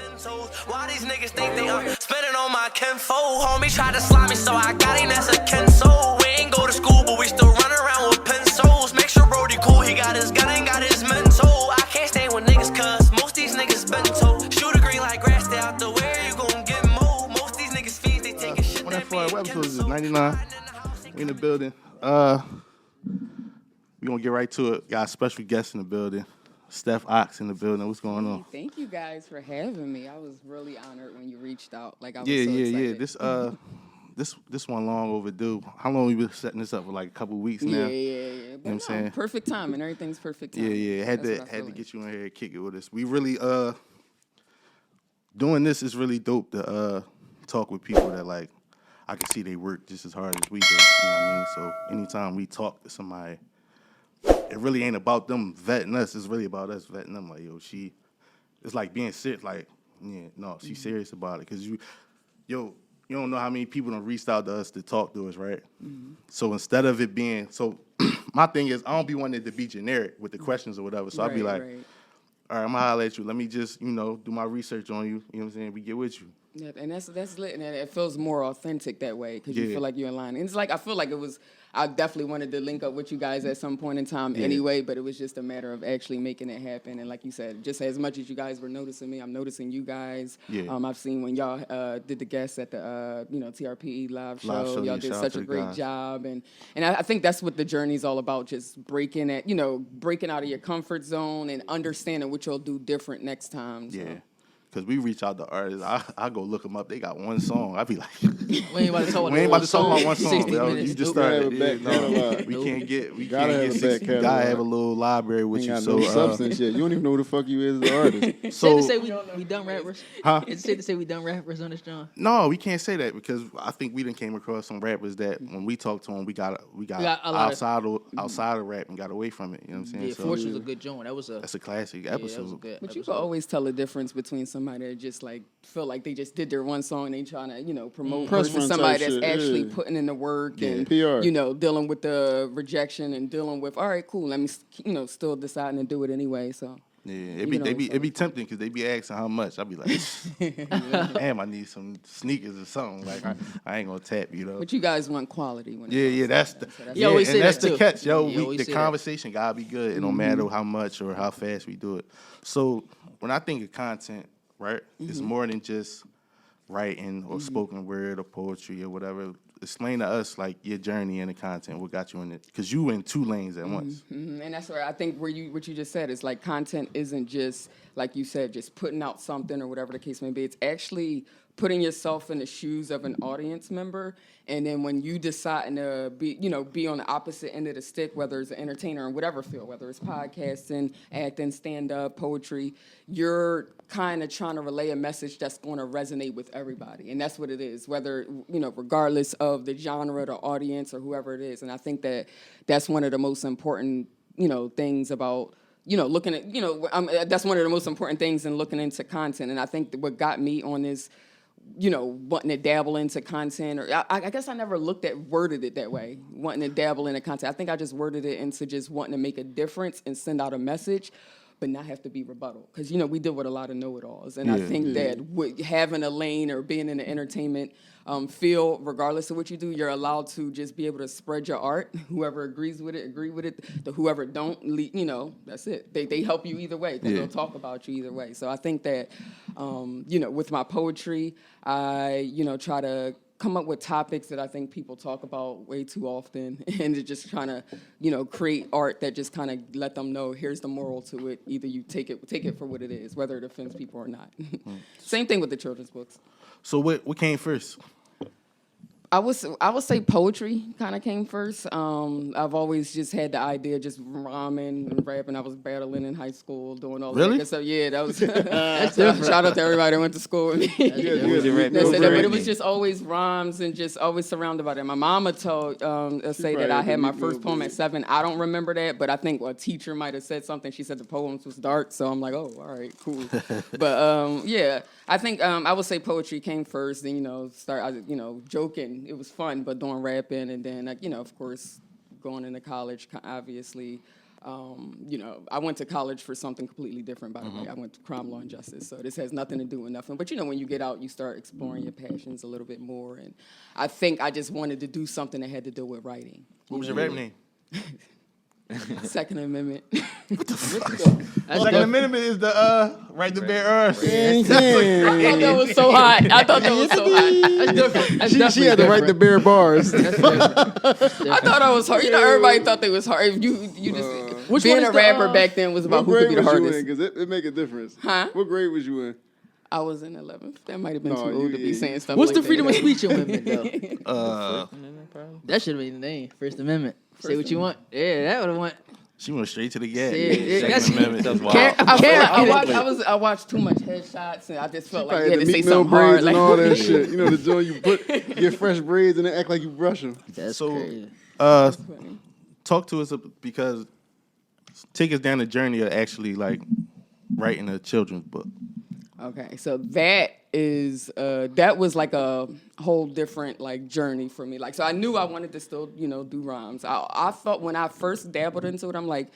10 toes. Why these niggas think they are spending on my kinfolk? Homie tried to slime me, so I got him as a Kenso. We ain't go to school, but we still run around with pencils. Make sure Brody cool, he got his gun and got his mental. I can't stay with niggas, cuz most these niggas bento. Shoot a green like grass, stay out the way, you gon' get mold. Most these niggas fiends, they taking shit that me what episode is this? 99. We in the building. We gonna get right to it. Got a special guest in the building. Steph Oxy in the building. What's going on? Thank you guys for having me. I was really honored when you reached out. Like I was so excited. This one long overdue. How long we been setting this up for? Like a couple weeks now. Yeah. But You know what I'm saying? Perfect time and everything's perfect time. Yeah. Had to get you in here and kick it with us. We really doing this is really dope to talk with people that like I can see they work just as hard as we do. You know what I mean? So anytime we talk to somebody, it really ain't about them vetting us. It's really about us vetting them. Like, it's like being serious. Like, she's serious about it. Because you don't know how many people done reached out to us to talk to us, right? Mm-hmm. So instead of it being, my thing is, I don't be wanting it to be generic with the questions or whatever. So I'll be like, all right, I'm going to holler at you. Let me just, do my research on you. You know what I'm saying? We get with you. Yeah, and that's lit, and it feels more authentic that way because you feel like you're in line. And it's like I feel like I definitely wanted to link up with you guys at some point in time anyway, but it was just a matter of actually making it happen. And like you said, just as much as you guys were noticing me, I'm noticing you guys. Yeah. I've seen when y'all did the guests at the TRPE live show. Y'all did such a great job, and I think that's what the journey's all about, just breaking out of your comfort zone and understanding what you'll do different next time. So. Yeah. Because we reach out to artists. I go look them up. They got one song. I be like, we ain't about to talk about one song. You just started. We can't get 60. You gotta have a little library with you. So substance yet. You don't even know who the fuck you is as an artist. So to say we done rappers? Huh? It's safe to say we done rappers on this joint? No, we can't say that because I think we done came across some rappers that when we talked to them, we got outside of rap and got away from it. You know what I'm saying? Yeah, Fortune was a good joint. That's a classic episode. But you can always tell the difference between somebody that just like feel like they just did their one song and they trying to promote versus somebody that's actually putting in the work and PR. Dealing with the rejection and dealing with all right, cool, let me still deciding to do it anyway. So yeah, it be tempting because they be asking how much. I be like, damn, I need some sneakers or something. Like I ain't gonna tap, But you guys want quality. That's the catch, the conversation gotta be good. It don't matter how much or how fast we do it. So when I think of content, right, it's more than just writing or spoken word or poetry or whatever. Explain to us like your journey in the content, what got you in it, because you in two lanes at once. Mm-hmm. And that's where I think what you just said is like content isn't just like you said, just putting out something or whatever the case may be. It's actually putting yourself in the shoes of an audience member, and then when you decide to be on the opposite end of the stick, whether it's an entertainer in whatever field, whether it's podcasting, acting, stand-up, poetry, you're kind of trying to relay a message that's going to resonate with everybody, and that's what it is, whether regardless of the genre, the audience, or whoever it is. And I think that's one of the most important things about looking at that's one of the most important things in looking into content. And I think that what got me on this wanting to dabble into content, or I guess I never worded it that way, wanting to dabble into content. I think I just worded it into just wanting to make a difference and send out a message, but not have to be rebuttal. Because, we deal with a lot of know-it-alls. And I think that having a lane or being in the entertainment field, regardless of what you do, you're allowed to just be able to spread your art. Whoever agrees with it, agree with it. The whoever don't, that's it. They help you either way. They'll talk about you either way. So I think that, with my poetry, I, try to come up with topics that I think people talk about way too often, and to just trying to, create art that just kind of let them know here's the moral to it. Either you take it for what it is, whether it offends people or not. Same thing with the children's books. So what came first? I would say poetry kind of came first. I've always just had the idea of just rhyming and rapping. I was battling in high school, doing all that. So yeah, that was that's different. Shout out to everybody that went to school with me. But it was just always rhymes and just always surrounded by that. My mama told say that I had my first poem at 7. I don't remember that, but I think a teacher might have said something. She said the poems was dark, so I'm like, oh, all right, cool. But yeah, I think I would say poetry came first. Then joking. It was fun, but doing rapping, and then of course going into college, obviously You know, I went to college for something completely different, by the way. I went to crime, law, and justice. So this has nothing to do with nothing. But, you know, when you get out, you start exploring your passions a little bit more. And I think I just wanted to do something that had to do with writing. What was your rap name? Second Amendment. Second Amendment is the right to bear arms. I thought that was so hot. That's different. That's She had the right to bear bars. I thought I was hard. You know, everybody thought they was hard. If you just Which being one a is rapper the, back then was about What who could be grade the was you in? hardest. Because it make a difference. Huh? What grade was you in? I was in 11th. That might have been No, too old to you- be saying stuff. What's like the freedom that. of speech amendment though? Probably. That should have been the name. First Amendment. Say what you want. Yeah, that would have went. She went straight to the gas. Yeah, that's- Second Amendment. That's wild. I watched too much headshots, and I just felt like Probably you had the to say meat mill something hard. braids Like, and all that shit. You know the joint you put your fresh braids and then act like you brush them. That's So, crazy. Talk to us because take us down the journey of actually like writing a children's book. Okay, so that was like a whole different like journey for me. Like, so I knew I wanted to still, you know, do rhymes. I thought when I first dabbled into it, I'm like,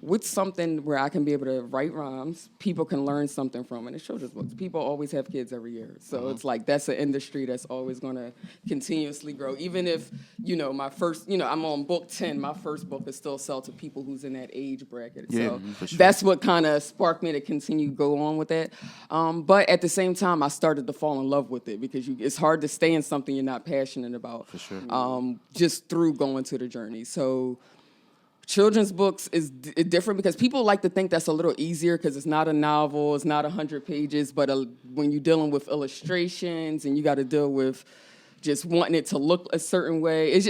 what's something where I can be able to write rhymes, people can learn something from, and it's children's books. People always have kids every year, so it's like that's an industry that's always going to continuously grow. Even if, you know, my first, you know, I'm on book 10, my first book is still sell to people who's in that age bracket. Yeah, So for sure. that's what kind of sparked me to continue go on with that. But at the same time, I started to fall in love with it because it's hard to stay in something you're not passionate about. For sure. Just through going to the journey. So children's books is different because people like to think that's a little easier because it's not a novel, it's not 100 pages, but when you're dealing with illustrations and you got to deal with just wanting it to look a certain way, it's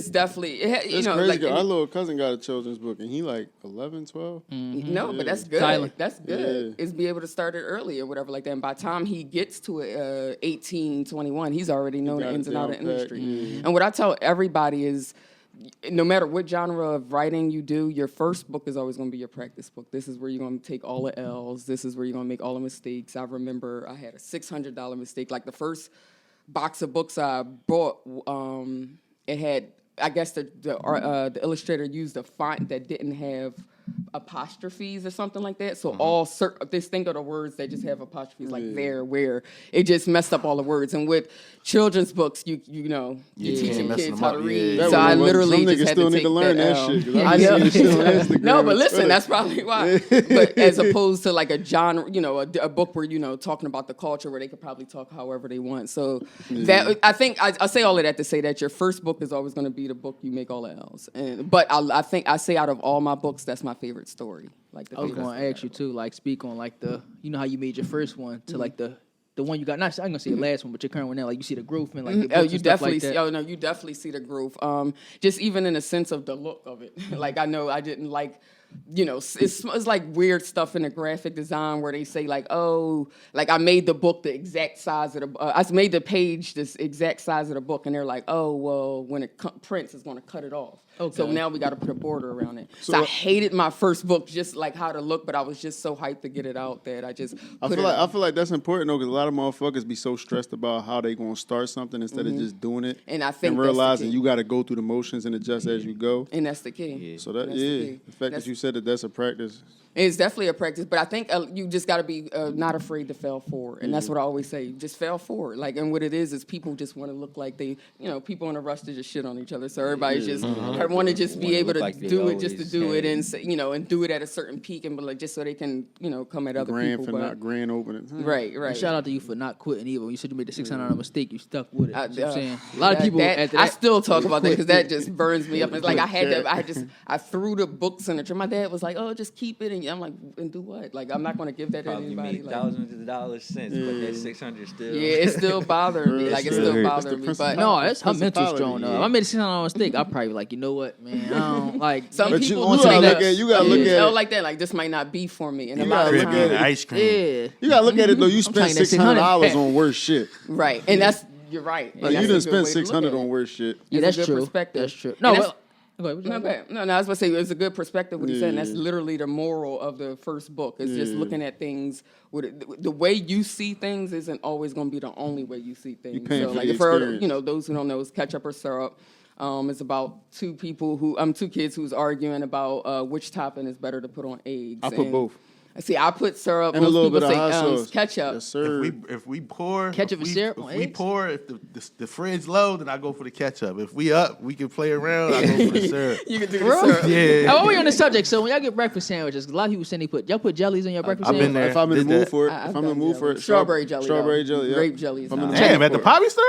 definitely, you It's know, crazy. like, 'Cause our little cousin got a children's book and he like 11, 12. no, but that's good. Silent. That's good. Yeah. Is be able to start it early or whatever like that. And by the time he gets to 18, 21, he's already known the got ins it and outs of down the pat, industry. yeah. And what I tell everybody is, no matter what genre of writing you do, your first book is always going to be your practice book. This is where you're going to take all the L's. This is where you're going to make all the mistakes. I remember I had a $600 mistake. Like the first box of books I bought, it had, I guess the illustrator used a font that didn't have apostrophes or something like that. So this thing of the words that just have apostrophes like there, where, it just messed up all the words. And with children's books, you know, you're Yeah, teaching messing kids them how to up, read. yeah. So I Some literally niggas just had still to need take to learn that L. shit. 'Cause I be seeing shit on Instagram. No, but and listen, Twitter. that's probably why. But as opposed to like a genre, you know, a book where, you know, talking about the culture where they could probably talk however they want. So that, I think I say all of that to say that your first book is always going to be the book you make all the L's. But I think I say out of all my books, that's my favorite story. Like the I was favorite going to story ask you too, like speak on like you know how you made your first one to like the one you got. Not I'm gonna say the last one, but your current one now. Like you see the growth in like the books Oh, and you stuff definitely like that. see. Oh no, you definitely see the growth. Just even in the sense of the look of it. Like I know I didn't like, you know, it's like weird stuff in the graphic design where they say like, oh, like I made the book the exact size of the. I made the page this exact size of the book, and they're like, oh, well, when it prints, it's going to cut it off. Okay. So now we got to put a border around it. So I hated my first book, just like how to look, but I was just so hyped to get it out that I just. I feel like that's important though, because a lot of motherfuckers be so stressed about how they gonna start something instead of just doing it And I think and that's the realizing key. you got to go through the motions and adjust as you go. And that's the key. So that That's the key. the fact That's- that you said that's a practice. It's definitely a practice, but I think you just got to be not afraid to fail forward, and that's what I always say. Just fail forward. Like, and what it is people just want to look like they, you know, people in a rush to just shit on each other. So everybody's just want to just be able to like they do it, just to always do it, have. and say, you know, and do it at a certain peak, and be like just so they can, you know, come at other Grand people. for But not grand opening. right. And shout out to you for not quitting either. When you said you made the $600 mistake, you stuck with it. I- You know what I'm saying? A lot of people after that. I still talk about that because that just burns me up. It's like Yeah. I threw the books in the trash. My dad was like, "Oh, just keep it," and I'm like, "And do what? Like, I'm not going to give that to Probably anybody." made Like, thousands of dollars since, but that 600 still. yeah, it's still bothering me. Like, it's Yeah. still That's bothering the me. But No, that's her mental Principality, strong though. yeah. If I made a $600 mistake, I'd probably be like, you know what, man, I don't like. some But you people also do gotta make look a- at- you gotta look yeah, at feel it. like that. Like, this might not be for me. And a You lot gotta of look times, at it. Ice cream. Yeah. You gotta look at it though. You spent trying that $600 $600 on worse shit. right? And you're right. And Like that's you a didn't good spend way to look 600 at it. on worse shit. Yeah, It's a that's good true. perspective. That's true. And No, that's- well, go ahead. No, I was going to say it's a good perspective what he said, and that's Yeah. literally the moral of the first book. It's just Yeah. looking at things the way you see things isn't always going to be the only way you see things. paying So, for like, the for experience. those who don't know, it's ketchup or syrup. It's about two kids who's arguing about which topping is better to put on eggs. I put both. See, I put syrup. And a Most little people bit of say hot sauce. ketchup. Yes, sir. If we pour Ketchup if and syrup on if we eggs? pour, if the fridge low, then I go for the ketchup. If we up, we can play around. I go for the syrup. You can do Bro. the syrup. Yeah. While we on the subject, so when y'all get breakfast sandwiches, 'cause a lot of people saying y'all put jellies in your breakfast I've been sandwich. there. If I'm in the Did mood that. for it, I've if I'm in the done mood for it, strawberry jelly. Strawberry though. jelly, yeah. Grape jelly is If I'm in the not. Damn, mood at the for it. Poppy store?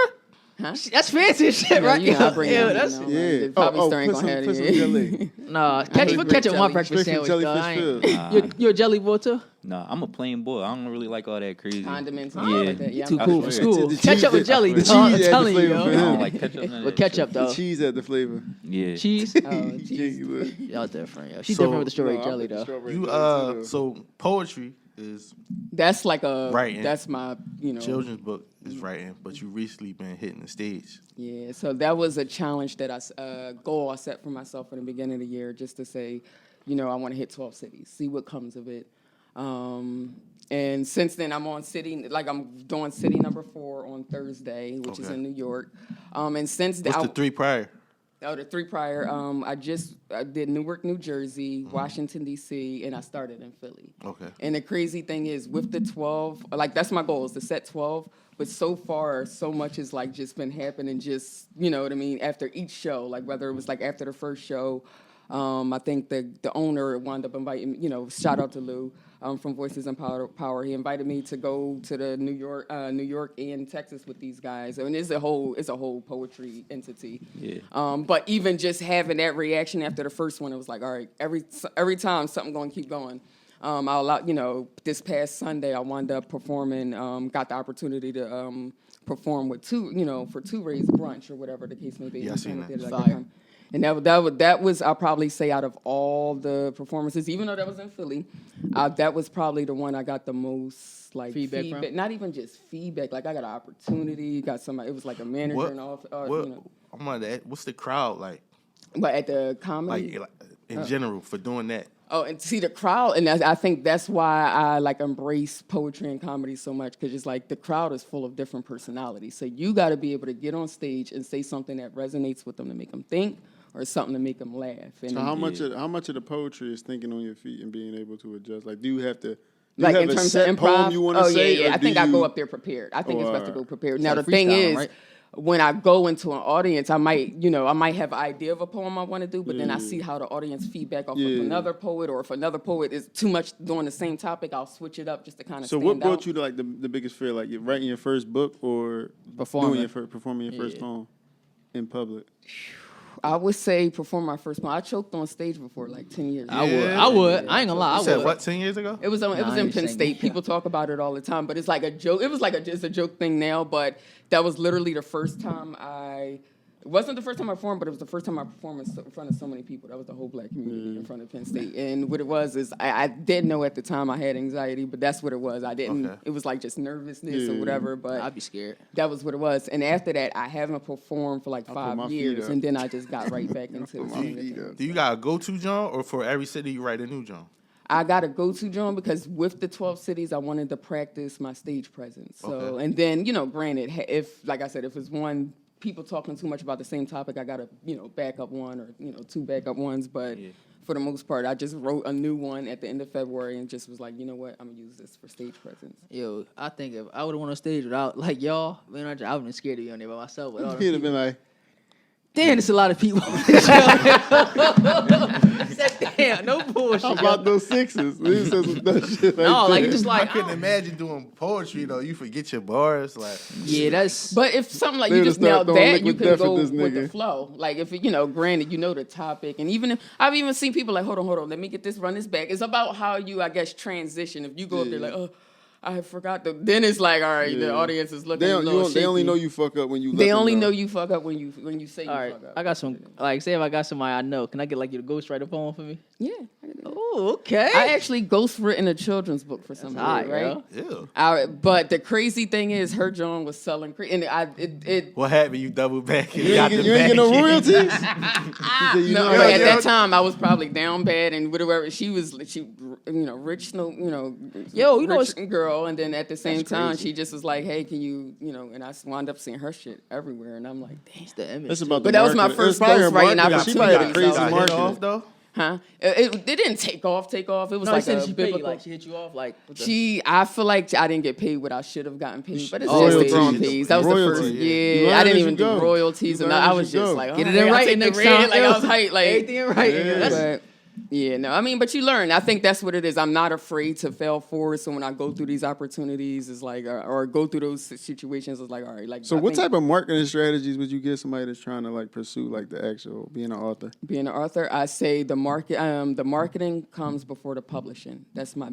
That's fancy as shit, right? You know, I bring yeah, it. that's Yeah. Probably stirring put some, gonna have put some it. jelly. nah. hate Put grape ketchup on my jelly. breakfast Straight from sandwich. Though. Jellyfish I ain't- You a jelly boy too? Nah, I'm a plain boy. I don't really like all that crazy. Condiments and Yeah. stuff like that. Yeah, Too I'm cool not for sure. school. The cheese- Ketchup with the- jelly. the dog, I'm cheese had the telling you, flavor yo. for I him. don't like ketchup. None of With that ketchup shit. The though. cheese had the flavor. Yeah. Cheese. Cheese. Y'all different, yo. She's So- different with the strawberry No, I jelly put the though. strawberry You jelly too, though. so poetry is That's like a Writing. That's my children's book is writing, but you recently been hitting the stage. Yeah, so that was a challenge that goal I set for myself in the beginning of the year, just to say, I want to hit 12 cities, see what comes of it. And since then, I'm doing city number 4 on Thursday, which is Okay. in New York. And since then, What's the 3 prior? the 3 prior, I did Newark, New Jersey, Mm-hmm. Washington, D.C., and I started in Philly. Okay. And the crazy thing is, with the 12, that's my goal, is to set 12. But so far, so much has just been happening. Just you know what I mean. After each show, whether it was after the first show, I think the owner wound up inviting me. Shout out to Lou from Voices and Power. He invited me to go to the New York and Texas with these guys. I mean, it's a whole poetry entity. Yeah. But even just having that reaction after the first one, it was like, all right, every time something going to keep going. This past Sunday, I wound up performing, got the opportunity to perform with for Two Rays brunch or whatever the case may be. Yeah, I seen that. Fire. And that was, I'll probably say, out of all the performances, even though that was in Philly, that was probably the one I got the most Feedback from? Not even just feedback. I got an opportunity, got somebody. It was like a manager What? and all. I'm wondering, what's the crowd like? But at the comedy, In general, for doing that. Oh, and see the crowd, and I think that's why I embrace poetry and comedy so much, because it's the crowd is full of different personalities. So you got to be able to get on stage and say something that resonates with them to make them think, or something to make them laugh. And So how much of the poetry is thinking on your feet and being able to adjust? Do you have to? Do in you have a terms set of poem improv? you want to say? Yeah. or I do think I you- go up there prepared. I think it's best to go prepared. Now like the thing freestyling, is, right? when I go into an audience, I might have an idea of a poem I want to do, but then I see how the audience feedback off of another poet, or if another poet is too much doing the same topic, I'll switch it up just to kind of. So stand what brought out. you to the biggest fear? You writing your first book or Performing. performing your first poem in public? I would say perform my first poem. I choked on stage before 10 years ago. I would. I ain't gonna lie. You I said would. what, 10 years ago? It was Nah, in I Penn ain't saying State. that. People talk about it all the time, but it's like a joke. It was it's a joke thing now, but that was literally the first time it wasn't the first time I performed, but it was the first time I performed in front of so many people. That was the whole black community in front of Penn State. And what it was is I didn't know at the time I had anxiety, but that's what it was. I didn't. Okay. It was just nervousness or whatever, but I'd be scared. that was what it was. And after that, I haven't performed for my 5 feet years, up. and then I just got right back into my it. feet up. Do you got a go-to John, or for every city you write a new John? I got a go-to John because with the 12 cities, I wanted to practice my stage presence. So, Okay. and then, granted, if, like I said, if it's one, people talking too much about the same topic, I got to, back up one or, 2 backup ones. But for the most part, I just wrote a new one at the end of February and just was like, you know what, I'm going to use this for stage presence. Yo, I think if I would have went on stage without y'all, man, I would have been scared to be on there by myself. With all them He'd have been like, damn, there's a lot of people. I said, damn, no bullshit. how about those sixes? He said some dumb shit No, that. it's just I like, couldn't imagine doing poetry though. You forget your bars, yeah, that's. But if something like They you would've just nailed started throwing that, you liquid can death at go this with the nigga. flow. Like if granted, the topic, and even if I've even seen people like, hold on, let me get this, run this back. It's about how you, I guess, transition. If you go up there like, oh, I forgot then it's like, all right, the audience is looking. They only know you fuck up when you. let They them only know you fuck up when you say All you right, fuck up. I got some. Say if I got somebody I know, can I get you to ghostwrite a poem for me? Yeah, I can do that. Oh, okay. I actually ghostwritten a children's book for somebody, right? Yeah. But the crazy thing is, her John was selling, and it What happened? You double back and You got ain't the get no bag. royalties. You no, know, at that time I was probably down bad and whatever. She rich, Yo, you know rich girl, and then at the same That's time crazy. she just was like, hey, can you, and I wound up seeing her shit everywhere, and I'm like, damn. It's the image. That's about But the that was my marketing. first It's probably her ghostwriting marketing. She probably had a opportunity, crazy so- Got hit marketing. off though. Huh? It didn't take off. It was No, like I said a she paid you, biblical. like she hit you off, like with the- I feel like I didn't get paid what I should have gotten paid, but it's Royalties. just royalties. That was the first, Royalties. You yeah. learn I didn't as even you do go. royalties, You and learn I as was you just go. like, Get it all in right, right I'll take next the red, time. like I was hyped, like Everything in right. Yeah. That's- But yeah, no, I mean, but you learn. I think that's what it is. I'm not afraid to fail forward. So when I go through these opportunities, it's like, or go through those situations, it's like, all right, like. So I what think type of marketing strategies would you give somebody that's trying to like pursue like the actual being an author? being an author, I say the marketing comes before the publishing. That's my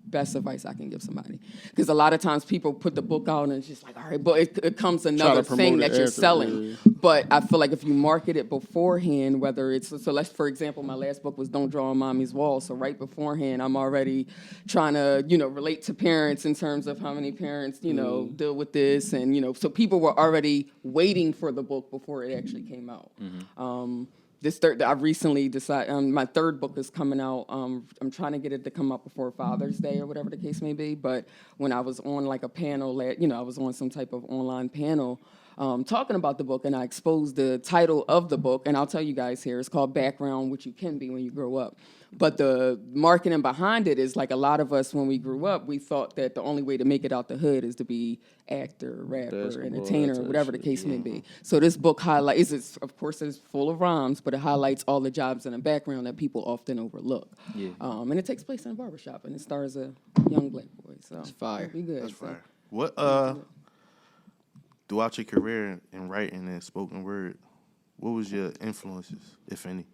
best advice I can give somebody, because a lot of times people put the book out and it's just like, all right, but it comes another promote thing it that you're after, selling. yeah. But I feel like if you market it beforehand, whether it's so let's, for example, my last book was Don't Draw on Mommy's Wall. So right beforehand, I'm already trying to relate to parents in terms of how many parents deal with this, and so people were already waiting for the book before it actually came out. I recently decided my third book is coming out. I'm trying to get it to come out before Father's Day or whatever the case may be. But when I was on like a panel, I was on some type of online panel talking about the book, and I exposed the title of the book, and I'll tell you guys here, it's called Background, What You Can Be When You Grow Up. But the marketing behind it is like a lot of us, when we grew up, we thought that the only way to make it out the hood is to be actor, rapper, Basketball, entertainer, that whatever the shit, case may be. So this book highlights, of course, it's full of rhymes, but it highlights all the jobs in the background that people often overlook. Yeah. And it takes place in a barbershop, and it stars a young black boy. So it's fire. Be good. That's so. fire. What throughout your career in writing and spoken word, what was your influences, if any?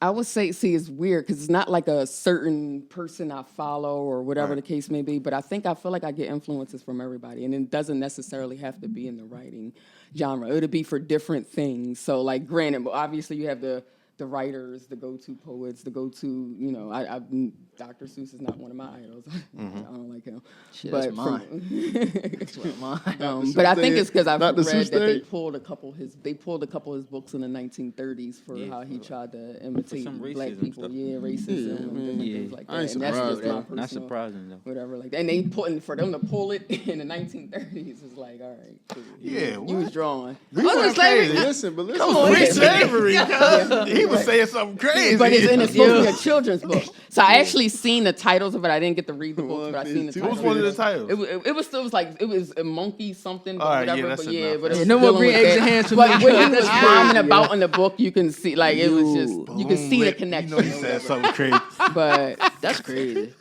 I would say, it's weird because it's not like a certain person I follow or whatever the case may be, but I feel like I get influences from everybody, and it doesn't necessarily have to be in the writing genre. It'll be for different things. So, like, granted, obviously you have the writers, the go-to poets, the go-to, Dr. Seuss is not one of my idols. I don't like him. Shit, But that's mine. That's mine. but I think it's because I've Not the read Seuss that they thing? pulled a couple of his books in the 1930s for how he tried to imitate some black racism people. stuff. Yeah, racism and different Yeah. things like I ain't that. And that's surprised, just my though. personal, Not surprising though. whatever like that. And they for them to pull it in the 1930s is like, all right, cool. Yeah, You was drawing. Listen, but listen. Slavery. He was saying something crazy. But it's supposed to be a children's book. So I actually seen the titles of it. I didn't get to read the books, but I seen the What titles. was one of the titles? It was a monkey something, but All right, whatever. yeah, that's but yeah, enough. but it Yeah, was no more dealing green with eggs that. and hands for But me. when he was That's rhyming crazy, about in the book, you can see like it was just you can see the Lit. connection. You know he or said whatever. something crazy. But That's crazy.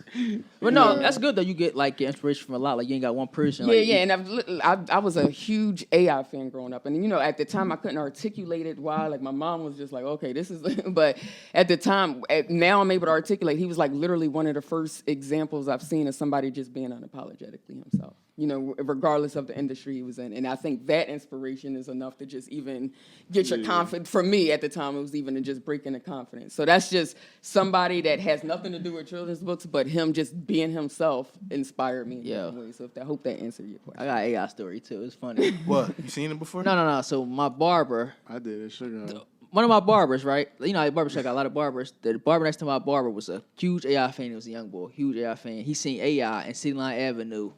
But no, that's good though. You get like your inspiration from a lot. Like you ain't got one person. Like, yeah, and I was a huge AI fan growing up, and at the time I couldn't articulate it why. Like my mom was just like, okay, this is. But at the time, now I'm able to articulate. He was like literally one of the first examples I've seen of somebody just being unapologetically himself. Regardless of the industry he was in, and I think that inspiration is enough to just even get your confidence. For me at the time, it was even to just breaking the confidence. So that's just somebody that has nothing to do with children's books, but him just being himself inspired me in different ways. So I hope that answered your question. I got an AI story too. It's funny. What? You seen it before? No. So my barber, I did it. Sugar. one of my barbers, right? At barbershop, I got a lot of barbers. The barber next to my barber was a huge AI fan. He was a young boy, huge AI fan. He seen AI in City Line Avenue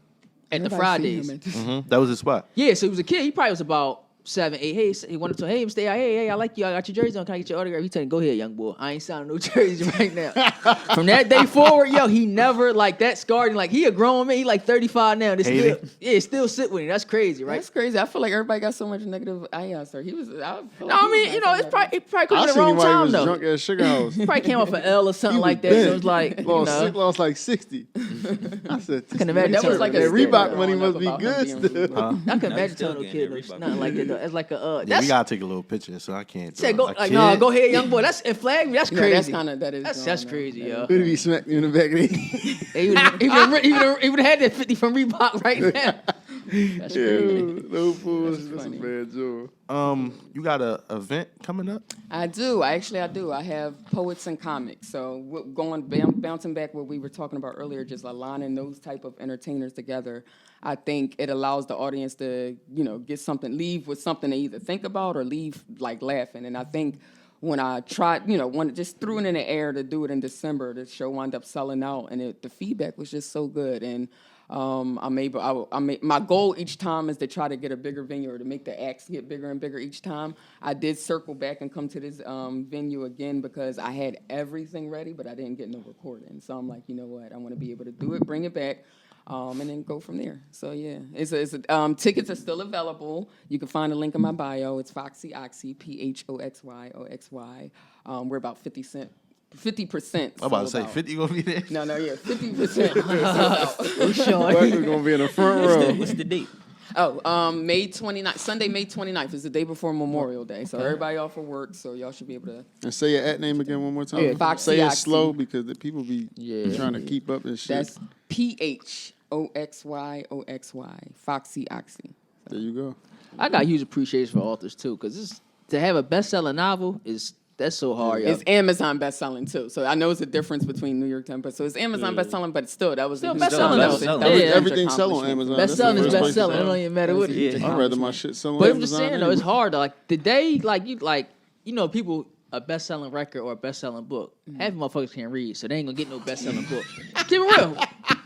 at the Everybody seen Fridays. him at this- That was his spot. Yeah, so he was a kid. He probably was about 7, 8. Hey, he wanted to, hey, Mr. AI, hey, I like you. I got your jersey on. Can I get your autograph? He told him, go ahead, young boy. I ain't signing no jersey right now. From that day forward, he never, like, that scarred him. Like, he a grown man. He, like, 35 now. Still sit with him. That's crazy, right? That's crazy. I feel like everybody got so much negative AI stuff. He was. No, I mean, it probably could I have been the seen wrong him while he time, was though. drunk at Sugar House. He probably came off an L or something He like was that. So bent. it was like, Lost like 60. I said, Can imagine that was telling like a the story Reebok money growing up must be about him good being still. rude. I can Now imagine you still telling no getting kid that Reebok nothing like that, though. It's like Yeah, that's, we gotta take a little picture, so I can't. said, throw go, it. A like, kid? no, go ahead, young boy. That's, it flagged me. That's Yeah, crazy. that is. That's going on. crazy, That yo. Could he smacked you in the back of the head? He would have had that 50 from Reebok right now. That's crazy. No fools. That's a funny. bad joke. You got a event coming up? I do. I do. I have poets and comics. So bouncing back what we were talking about earlier, just aligning those type of entertainers together. I think it allows the audience to, leave with something to either think about or leave like laughing. And I think when I tried, when just threw it in the air to do it in December, the show wound up selling out, and the feedback was just so good. And my goal each time is to try to get a bigger venue or to make the acts get bigger and bigger each time. I did circle back and come to this venue again because I had everything ready, but I didn't get no recording. So I'm like, you know what? I want to be able to do it, bring it back. And then go from there. So yeah, tickets are still available. You can find the link in my bio. It's Phoxy Oxy, PHOXYOXY. We're about 50%. I'm about to say 50 gonna be there. No, 50%. We sure. We're gonna be in the front row. What's the date? May 29th. Sunday, May 29th is the day before Memorial Day. So everybody off for work. So y'all should be able to. And say your at name again one more time. Yeah, Phoxy say it Oxy. slow because the people be trying to keep up and shit. That's PHOXYOXY. Phoxy Oxy. There you go. I got huge appreciation for authors too, because to have a best-selling novel that's so hard. It's Amazon best-selling too. So I know it's a difference between New York Times, but so it's Amazon best-selling, but still that was Still a huge best-selling, that was a- though. that was a huge Everything sell on accomplishment. Amazon. Best-selling That's is the first best-selling. It place don't even matter what it is. Yeah. I'd rather my shit sell on But I'm Amazon. just saying though, it's hard though. Like the day, people a best-selling record or a best-selling book. Half of motherfuckers can't read, so they ain't gonna get no best-selling book. Keep it real.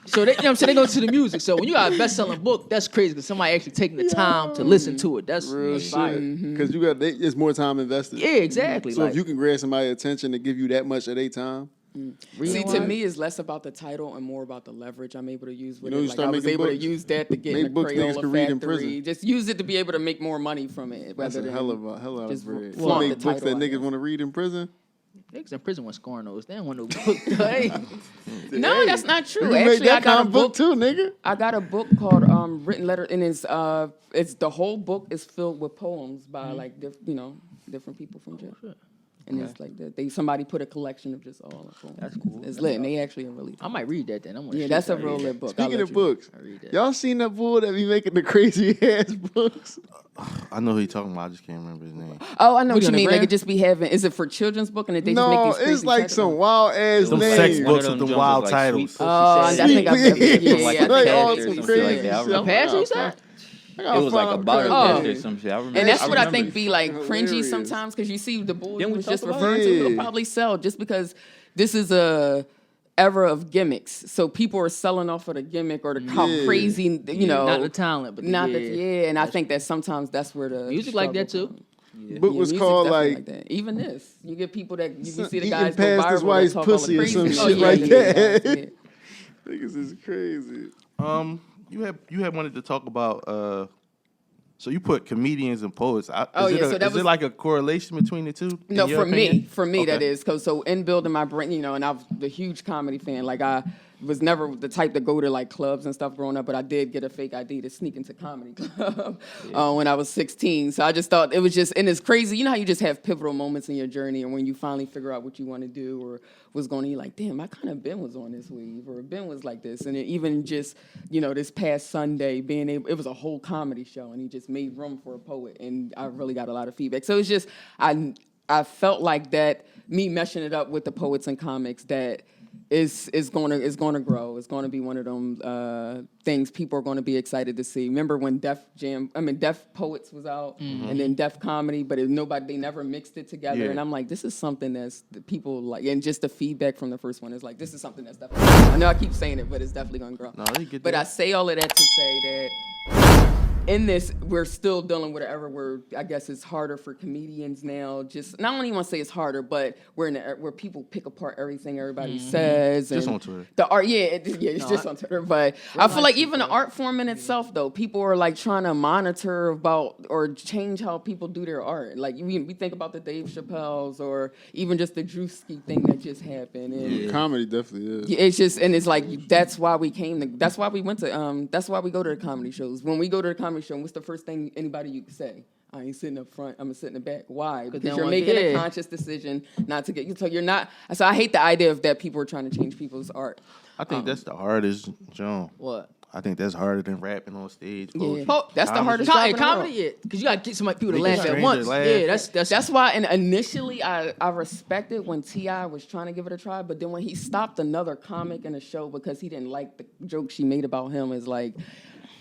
So they, they go to the music. So when you got a best-selling book, that's crazy because somebody actually taking the time to listen to it. That's Real fire. shit. Because it's more time invested. Yeah, exactly. So Like, if you can grab somebody's attention to give you that much of their time, See, to me, it's less about the title and more about the leverage I'm able to use with You know, you it. Like start I was making able to books. use that to get Make in a books niggas Crayola can read in factory. prison. Just use it to be able to make more money from it. that's rather a than hell of a just bread. flaunt You the make books that title, I niggas guess. want to read in prison. niggas in prison was scoring those. They don't want no book. Hey. No, that's not You true. can make Actually, I that got a kind of book book. too, nigga. I got a book called Written Letter, and it's the whole book is filled with poems by like different people from jail. And it's like somebody put a collection of just all the poems. That's cool. It's lit, and they actually are really. I might read that then. I'm gonna Yeah, shoot that's a that. real lit book. Speaking of books, I read that. y'all seen that bull that be making the crazy ass books? I know who you talking about. I just can't remember his name. Oh, I know what What, you on the mean. They gram? could just be having. Is it for children's book and they just make No, these crazy it's like titles? some wild ass Them names. sex One books of with them the jumps wild was like titles. Sweet Pussy Oh, I Sad. think I've Yeah, yeah, like I a think pastor I or have some too. shit like Yeah. that. I A remember. pastor, you said? It was like about a Oh. pastor or some shit. I remember. And that's what I remember. think be like cringy Hilarious. sometimes because you see the bull Didn't you we was talk just about referring it? to, Yeah. it'll probably sell just because this is a era of gimmicks. So people are selling off of the gimmick or the how Yeah. crazy, Not the talent, but the Not yeah. that, and I think that sometimes that's where the Music like that struggle too. comes. Book Yeah, was music called definitely like that. Even this, you get people that you can see the eating guys go past viral his that wife's talk all the pussy or some crazy shit like that. yeah. Niggas is crazy. You had wanted to talk about. So you put comedians and poets. Oh, Is yeah, it so that is it was- like a correlation between the two? No, in your for me, opinion? that Okay. is. Cause so in building my brain, and I was a huge comedy fan. Like I was never the type to go to like clubs and stuff growing up, but I did get a fake ID to sneak into comedy club when I was 16. So I just thought it was just, and it's crazy. You know how you just have pivotal moments in your journey, and when you finally figure out what you want to do or what's going on, you're like, damn, I kind of Ben was on this wave, or Ben was like this, and it even just, this past Sunday being able, it was a whole comedy show, and he just made room for a poet, and I really got a lot of feedback. So it's just I felt like that me meshing it up with the poets and comics that is going to grow. It's going to be one of them things people are going to be excited to see. Remember when Def Poets was out and then Def Comedy, but they never mixed it together. Yeah. And I'm like, this is something that's the people like, and just the feedback from the first one is like, this is something that's definitely. I know I keep saying it, but it's definitely going to grow. No, they get But that. I say all of that to say that. In this, we're still dealing with an era where I guess it's harder for comedians now. Just, and I don't even want to say it's harder, but we're in where people pick apart everything everybody says. Just and on Twitter. The art, it's just on Twitter. But I feel like even the art form in itself, though, people are like trying to monitor about or change how people do their art. Like we think about the Dave Chappelle's or even just the Drewski thing that just happened. And Comedy definitely is. yeah, it's just, and it's like that's why we that's why we went to that's why we go to the comedy shows. When we go to the comedy show, what's the first thing anybody you can say? I ain't sitting up front, I'm gonna sit in the back. Why? they Because don't you're want making a to- conscious decision not to get, so you're not, so I hate the idea of that people are trying to change people's art. I think that's the hardest, John. What? I think that's harder than rapping on stage. Yeah. poetry. That's the Comedy. hardest job in the Comedy, world. yeah, because you gotta get some people to Make a laugh at stranger once. laugh. Yeah, that's That's why, and initially I respected when T.I. was trying to give it a try, but then when he stopped another comic in a show because he didn't like the joke she made about him, is like,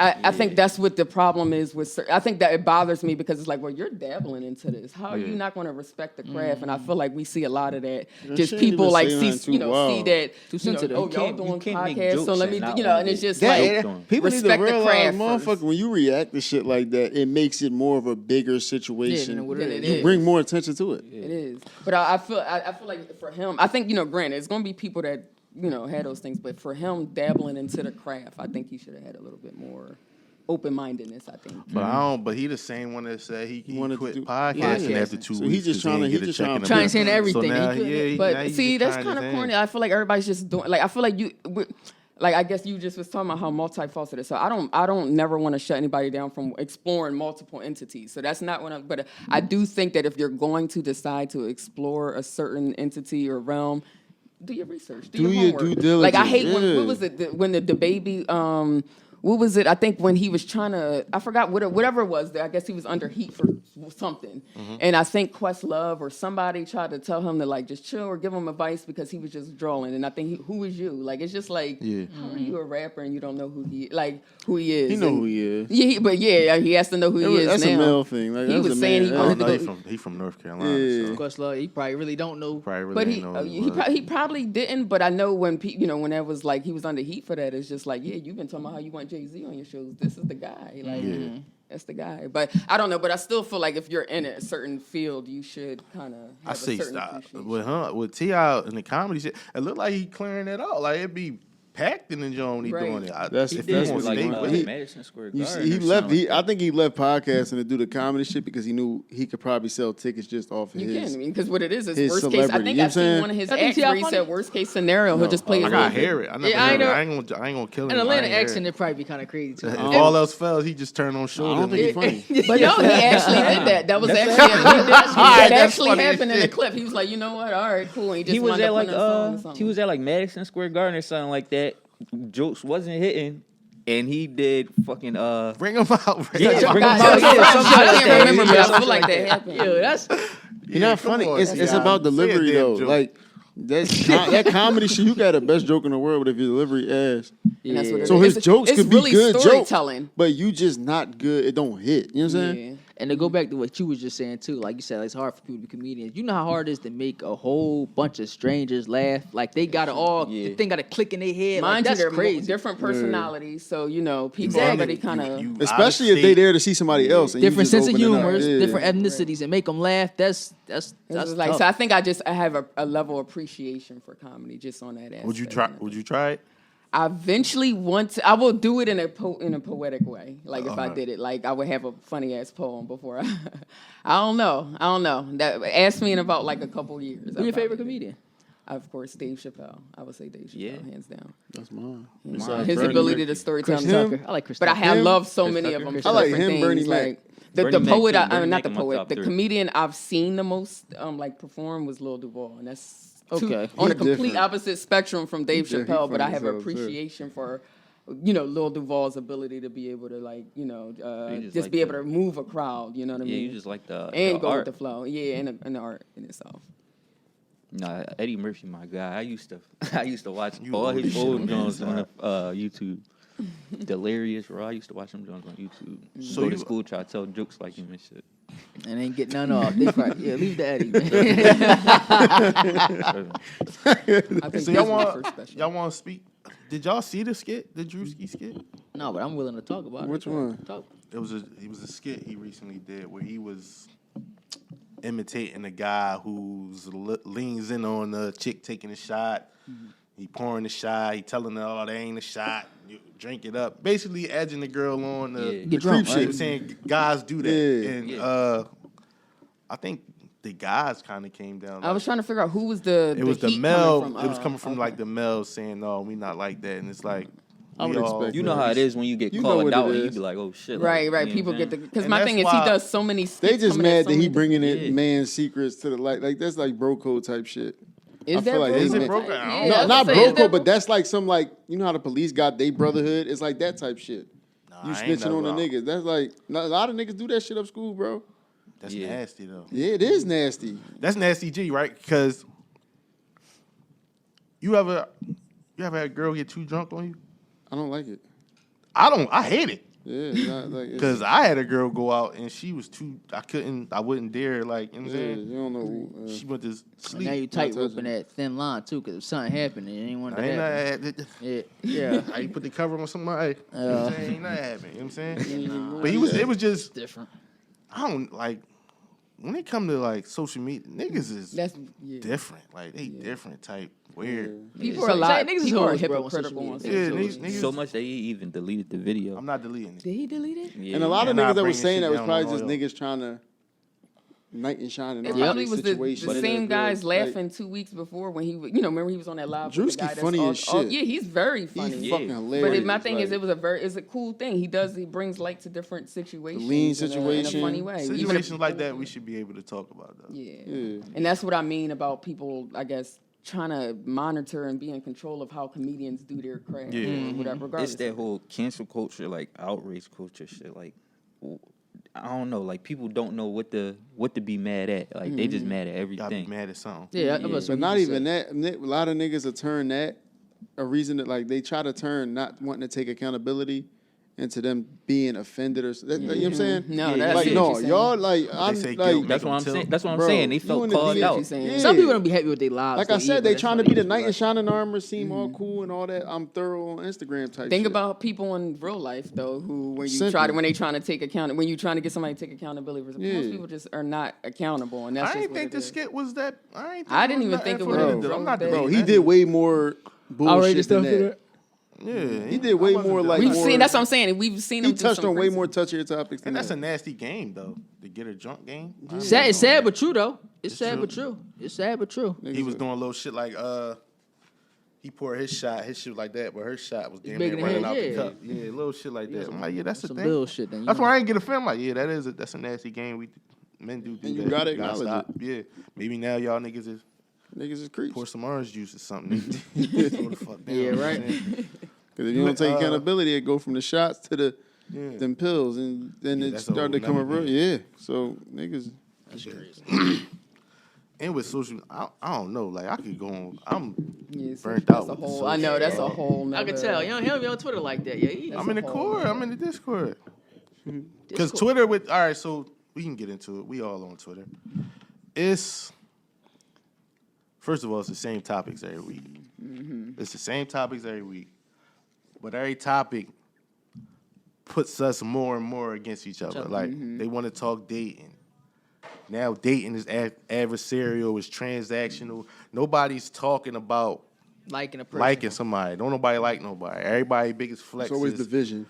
I think that's what the problem is with. I think that it bothers me because it's like, well, you're dabbling into this. How are you not going to respect the craft? And I feel like we see a lot of that. Just shouldn't people even like say see, nothing you too know, wild. see that. Too sensitive. Oh, You y'all can't- you doing can't make podcasts, so jokes let me, and not you know, and own it's it. just That, like people need to respect the realize, craft motherfucker, first. when you react to shit like that, it makes it more of a bigger situation. Yeah, than what Than it it is. You bring more attention to it. It is, but I feel like for him, I think, you know, granted, it's going to be people that, you know, had those things, but for him dabbling into the craft, I think he should have had a little bit more open-mindedness, I think. But I don't. But he the same one that said he wanted to quit do- podcasting Yeah. after 2 So weeks. he just 'cause trying to- ain't he get a just check trying in to- the Trying to say mail. everything. So now, He couldn't- yeah, But now he see, just that's trying kind his of hand. corny. I feel like everybody's just doing, like, I feel like like, I guess you just was talking about how multifaceted. So I don't never want to shut anybody down from exploring multiple entities. So that's not what but I do think that if you're going to decide to explore a certain entity or realm, do your research, do your your homework. due Like, I diligence, hate when, yeah. what was it, when the baby, what was it? I think when he was trying to, I forgot whatever it was. I guess he was under heat for something, and I think Questlove or somebody tried to tell him to like just chill or give him advice because he was just drawing. And I think who is you? Like, it's just like, Yeah. how are you a rapper and you don't know who he is? He know And- who he is. Yeah, but he has to know who he is That's now. a male thing. Like, He that's was a saying man. he I wanted don't to know. go. He from North Carolina. Yeah. So Of course, he probably really don't know. probably really But ain't know. he probably didn't. But I know when when that was like he was under heat for that, it's just like, yeah, you've been talking about how you want Jay-Z on your shows. This is the guy. Like, that's the guy. But I don't know. But I still feel like if you're in a certain field, you should kind of have I a say certain stop appreciation. with T.I. in the comedy shit. It looked like he clearing it out. Like it'd be packed in the joint when he Right. doing it. That's- if that's he what gonna like, stay he- with it. Madison Square You Garden. see, he or left. something like I think he left podcasting to do the comedy shit because he knew he could probably sell tickets just off of You his. can, because what it is his worst case. I celebrity, think you know I've what I'm seen saying? one of his I think acts T.I. where he funny. said worst case scenario, he'll just play I his gotta own hear it. I never Yeah, I heard it. know. I ain't gonna kill him. An I Atlanta ain't hear accent, it. it'd probably be kind of crazy too. If all else fails, he just turned on I shoulder. don't think he's funny. But no, he actually did that. That was actually that That's actually funny as happened in the shit. clip. He was like, you know what? All right, cool. And he just He was wound at up like putting a song or something. he was at like Madison Square Garden or something like that. Jokes wasn't hitting, and he did fucking Bring him out. Bring Yeah, him out. bring him God, out. yeah, Yeah, some something shit. I like can't that. remember, but Yeah, I feel something like like that that. happened. Yo, that's You're not come funny. on, It's T.I. about Say a delivery damn though. joke. Like that comedy shit. You got the best joke in the world, but if your delivery ass, And that's what it so is. his jokes it's could be really good jokes, storytelling. but you just not good. It don't hit. You know what I'm saying? Yeah. And to go back to what you was just saying too, like you said, it's hard for people to be comedians. You know how hard it is to make a whole bunch of strangers laugh. Like they got to all, the thing got to click in their head. Like, Mind you, that's they're crazy. different personalities, so people Exactly. already kind of. You Especially out of if they state. there to see somebody else. And you Different just sense of open it up. humors, Yeah. different ethnicities, and make them laugh. That's Like, tough. so I think I have a level of appreciation for comedy just on that aspect. Would you try? Would you try it? I eventually want to. I will do it in a poetic way. Like if I Alright. did it, like I would have a funny ass poem before. I don't know. That ask me in about like a couple years. Who's your favorite comedian? Of course, Dave Chappelle. I would say Dave Chappelle, Yeah. hands down. That's mine. His Besides Bernie ability Mac. to storytell. Chris him? Tucker. I like Chris But I Tucker. have Him? loved so Chris many Tucker? of them. Chris for I like different him, Bernie things. Mac. Like the Bernie Mac poet. too. Not Bernie the Mac in my poet. top The three. comedian I've seen the most like perform was Lil Duval, and that's Okay. on He a complete different. opposite spectrum from Dave He Chappelle. But I funny have as hell, too. appreciation for. Lil Duval's ability to be able to just just like be able the- to move a crowd. You know what I Yeah, mean? you just like the and go art. with the flow. Yeah, and the art in itself. Nah, Eddie Murphy, my guy. I used to watch You all old his as shit old on Jones that on YouTube. Delirious, bro. I used to watch them Jones on YouTube. So Go to you- school, try to tell jokes like him and shit. And ain't get none off. They probably, leave the Eddie. Man. I think So his y'all was want first special. y'all want to speak? Did y'all see the skit, the Drewski skit? No, but I'm willing to talk about Which it. one? Talk. It was a skit he recently did where he was imitating a guy who's leans in on the chick taking a shot. He pouring the shot. He telling her, "Oh, that ain't a shot. You drink it up." Basically, edging the girl on the Yeah. Get drunk, creep right? shit. saying guys do that, Yeah. and Yeah. I think the guys kind of came down. I was trying to figure out who was the. It was the heat male. coming from. It was coming from okay. like the male saying, "No, we not like that," and it's like I would we all- expect You know how it is when you get You know called what it out and you is. be like, oh shit. Right, like, right. you know People what I'm get the saying? because And my that's thing is he why- does so many. They skits just coming at mad so that he many bringing Yeah. it man's secrets to the light. Like that's like bro code type shit. Is that feel like bro is it code? broken? I don't Yeah, know. I was not gonna say, bro is that code, but that's like some like you know how the police got they brotherhood. It's like that type shit. Nah, You I ain't snitching on the never- niggas. That's like a lot of niggas do that shit up school, bro. That's Yeah. nasty though. Yeah, it is nasty. That's nasty G, right? Because you ever had a girl get too drunk on you? I don't like it. I hate it. Yeah, it's not like it's, Because I had a girl go out and she was too. I wouldn't dare. Like, you know what I'm yeah, saying? you don't know. She went to And sleep. now you tight touching. roping that thin line too, because if something happened, and you ain't want I to ain't happen. not, Yeah. how you put the cover on somebody? You know what I'm saying? Ain't not happening. You know what I'm saying? Nah, But it was just, different. I don't like, when it come to like social media, niggas is That's different. Like, they different type, weird. people Yeah. are a lot. Niggas is People are hoes, bro, on social hypocritical on media. social Yeah, media. niggas. So much that he even deleted the video. I'm not deleting it. Did he delete it? Yeah. And a lot of And I niggas that bring was this saying shit that was down probably on just all niggas trying to knight and shine and It all probably these was the situations. same guys Like, laughing 2 weeks before when he, remember he was on that live. with the Drewski guy that's funny all, as shit. yeah, he's very He funny. fucking Yeah. hilarious. But my thing is, like, it's a cool thing. He brings light to different situations. lean in a situation. funny way. Even if Situations like people- that, we should be able to talk about though. Yeah. Yeah. And that's what I mean about people, I guess, trying to monitor and be in control of how comedians do their craft Yeah. or whatever. Regardless It's that whole cancel culture, like outrage culture shit. Like, I don't know. Like, people don't know what to be mad at. Like, they just mad at Gotta be everything. mad at something. Yeah, that's what But he not just even said. that. A lot of niggas will turn that a reason that like they try to turn not wanting to take accountability into them being offended or you know what I'm saying? No, Yeah, that's like what no, you're saying. y'all like I'm say like guilt That's Make what I'm them saying. tilt. That's what I'm Bro, saying. They you felt in the called DMs. out. you're saying. Yeah. Some people don't be happy with their lives. Like though I said, either. they That's trying to what be the it knight is, in shining armor, seem all cool and all that. I'm thorough on Instagram type. Think shit. about people in real life though, who when you Simple. when they trying to take when you trying to get somebody to take accountability, most Yeah. people just are not accountable, and that's I just didn't what think it the is. skit was that. I didn't even think it was I'm not that- Bro, debating he that. did way more bullshit Outrageous than stuff in that. it? Yeah, He did way I wasn't more, like, We've debating. more- seen. That's what I'm saying. We've seen He him do touched some on way crazy- more touchier topics than And that's that. a nasty game though. To get a drunk game. I don't Sad, know. it's sad but true though. It's sad true. but true. It's sad but true. He was doing a little shit like he poured his shot was like that, but her shot was damn near bigger than running his, out the yeah. cup. Yeah, little shit like that. I'm like, yeah, that's the Some thing. bullshit. Then you That's know. why I ain't get offended. I'm like, yeah, that's a nasty game. Men do And you that. gotta acknowledge stop. Yeah, maybe now y'all niggas is Niggas is creeps. pour some orange juice or something. Nigga. Slow the fuck down, Yeah, you know what right. I'm saying? Because if you don't take accountability, it go from the shots to the Yeah. them pills, and then Yeah, it that's a started to whole come nother real. thing. Yeah, so niggas. That's crazy. And with social, I don't know. Like I could go on. I'm Yeah, so burnt that's out. a with the whole. I know social that's a stuff. whole. I can nother- tell. You don't be on Twitter like that. Yeah, I'm in the a whole core. nother- I'm in the Discord. Because Discord. Twitter with all right, so we can get into it. We all on Twitter. It's first of all, it's the same topics every week. It's the same topics every week, but every topic puts us more and more against each other. Like they want to talk dating. Now dating is adversarial, is transactional. Nobody's talking about liking a person. liking somebody. Don't nobody like nobody. Everybody biggest flex It's always is division.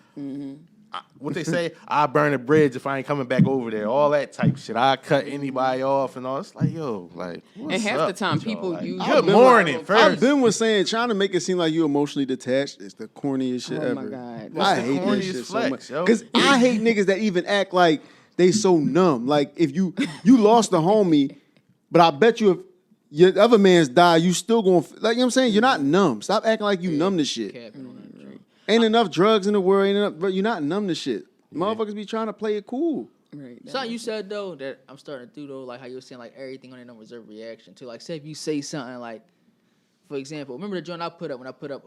what they say, I burn a bridge if I ain't coming back over there. All that type shit. I cut anybody off and all. It's like, yo, like, what's And half up the time, with y'all? people Like, use. good been morning, I've first. been with saying trying to make it seem like you emotionally detached is the corniest shit Oh ever. my God. What's I the hate that corniest shit so flex, much. yo? Because I hate niggas that even act like they so numb. Like if you lost a homie, but I bet you if your other man's died, you still gonna like you know what I'm saying? You're not numb. Stop acting like you numb to shit. Capping on that joint. Ain't enough drugs in the world. Ain't enough, but you're not numb to shit. Motherfuckers be trying to play it cool. Right, Something you said though that I'm starting to do though, like how you were saying like everything on it on reserve reaction to. Like say if you say something like, for example, remember the joint I put up when I put up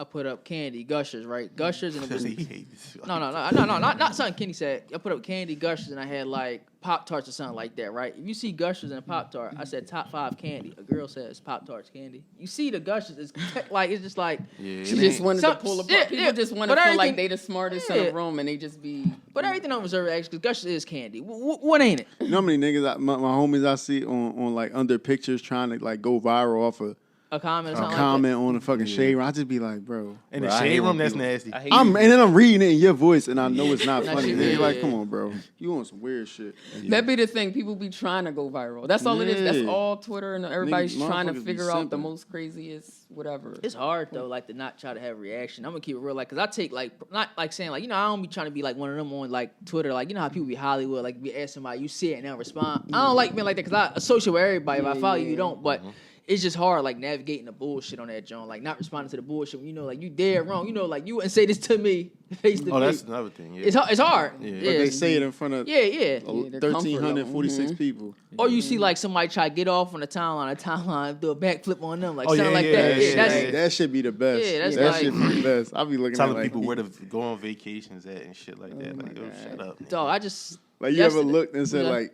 I put up candy gushers, right? Gushers and it was He hate this shit. no, not something Kenny said. I put up candy gushers and I had like Pop Tarts or something like that, right? If you see gushers and a Pop Tart, I said top 5 candy. A girl says Pop Tarts candy. You see the gushers, it's like it's just like. Yeah, She it just ain't- wanted Some- to pull apart. yeah, People yeah. just want to But feel like everything- they the smartest in yeah. the room, and they just be. But everything on reserve reaction because gushers is candy. What ain't it? You know how many niggas my homies I see on like under pictures trying to like go viral off of A comment or a something comment on the fucking shade room. I just be like, bro. in the Bro, I hate shade when room, that's people- nasty. I hate And then I'm reading it in your voice and I know it's not That funny. shit Then you're like, weird. come on, bro. You on some weird shit. That be the thing. People be trying to go viral. That's all it is. That's Yeah. all Twitter and everybody's Niggas- trying to motherfuckers be figure out the simping. most craziest whatever. It's hard though, like to not try to have reaction. I'm gonna keep it real, like, cause I take like not like saying like I don't be trying to be like one of them on like Twitter, like you know how people be Hollywood, like be asking somebody, you see it and they'll respond. I don't like being like that, cause I associate with everybody. If I follow you, you don't. But it's just hard, like navigating the bullshit on that joint, like not responding to the bullshit when you know, like you dead wrong. You know, like you wouldn't say this to me face to face. Oh, that's another thing. Yeah. It's hard. Yeah. But they say it in front of Yeah. 1,346 people. Or you see like somebody try to get off on the timeline, do a backflip on them, like Oh, something yeah, like yeah, that. yeah, that's That should be the best. Yeah, that's that like- should be the best. I'll be looking Telling at like, people where to go on vacations at and shit like that. Like, shut up. Man. dog. I just like you ever yesterday- looked and said Yeah. like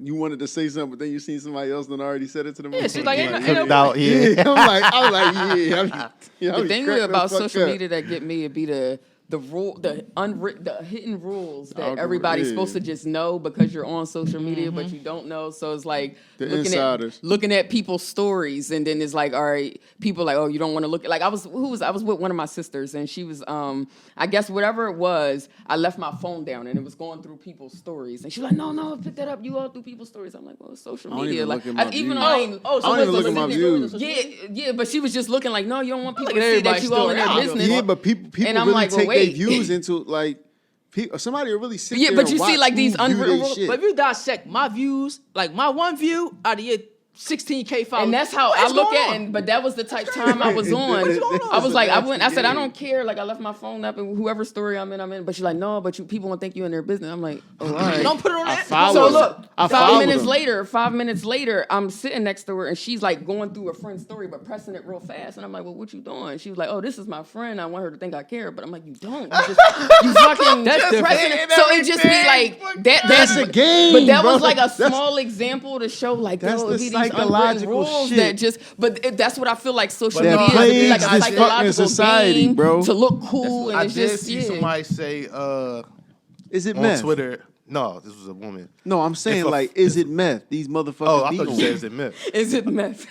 you wanted to say something, but then you seen somebody else done already said it to them. Yeah, see, like, ain't no- Cooked out, yeah. yeah, I was like, yeah. The thing about social media that get me would be the hidden rules that Algorithm, everybody's yeah. supposed to just know because you're on social media, but you don't know. So it's like The insiders. looking at people's stories, and then it's like, all right, people like, oh, you don't want to look. Like I was with one of my sisters, and she was, I guess whatever it was, I left my phone down, and it was going through people's stories, and she was like, no, pick that up. You all through people's stories. I'm like, well, it's social I don't media. even Like look at my even views. though I ain't, Oh, so I don't even what's look at the my views? views. yeah, but she was just looking like, no, you don't want people Look to at see that everybody's you all in story. their I don't business. Yeah, but people And I'm really like, well, take their wait. views into like somebody will really sit Yeah, there but and you see, watch like, who these view unwritten they rules- shit. But if you dissect my views, like my one view out of your 16K followers, And that's how what I is look going at on? it. But that was the type time I was on. What is going on? I was like, That's I said, I the don't care. Like, I left my phone up and whoever story I'm in. But she's like, no, but people won't think you in their business. I'm like, oh, all right. Don't put it on that. follow So them. look, I 5 followed minutes them. later, 5 minutes later, I'm sitting next to her and she's like going through a friend's story, but pressing it real fast. And I'm like, well, what you doing? She was like, oh, this is my friend. I want her to think I care. But I'm like, you don't. You fucking That's different. pressing it. So it just be like that. That's a game, But that bro. was like a That's- small example to show like, That's yo, the it be these unwritten psychological rules shit. that just. But that's what I feel like social That media is. It be like plagues a this fucking psychological society, game bro. to look cool, and I it's did just see somebody say Is it on meth? Twitter. No, this was a woman. No, I'm saying If a- like, is it meth? These motherfuckers. Oh, I be thought you on said it. it's a myth. Is it meth?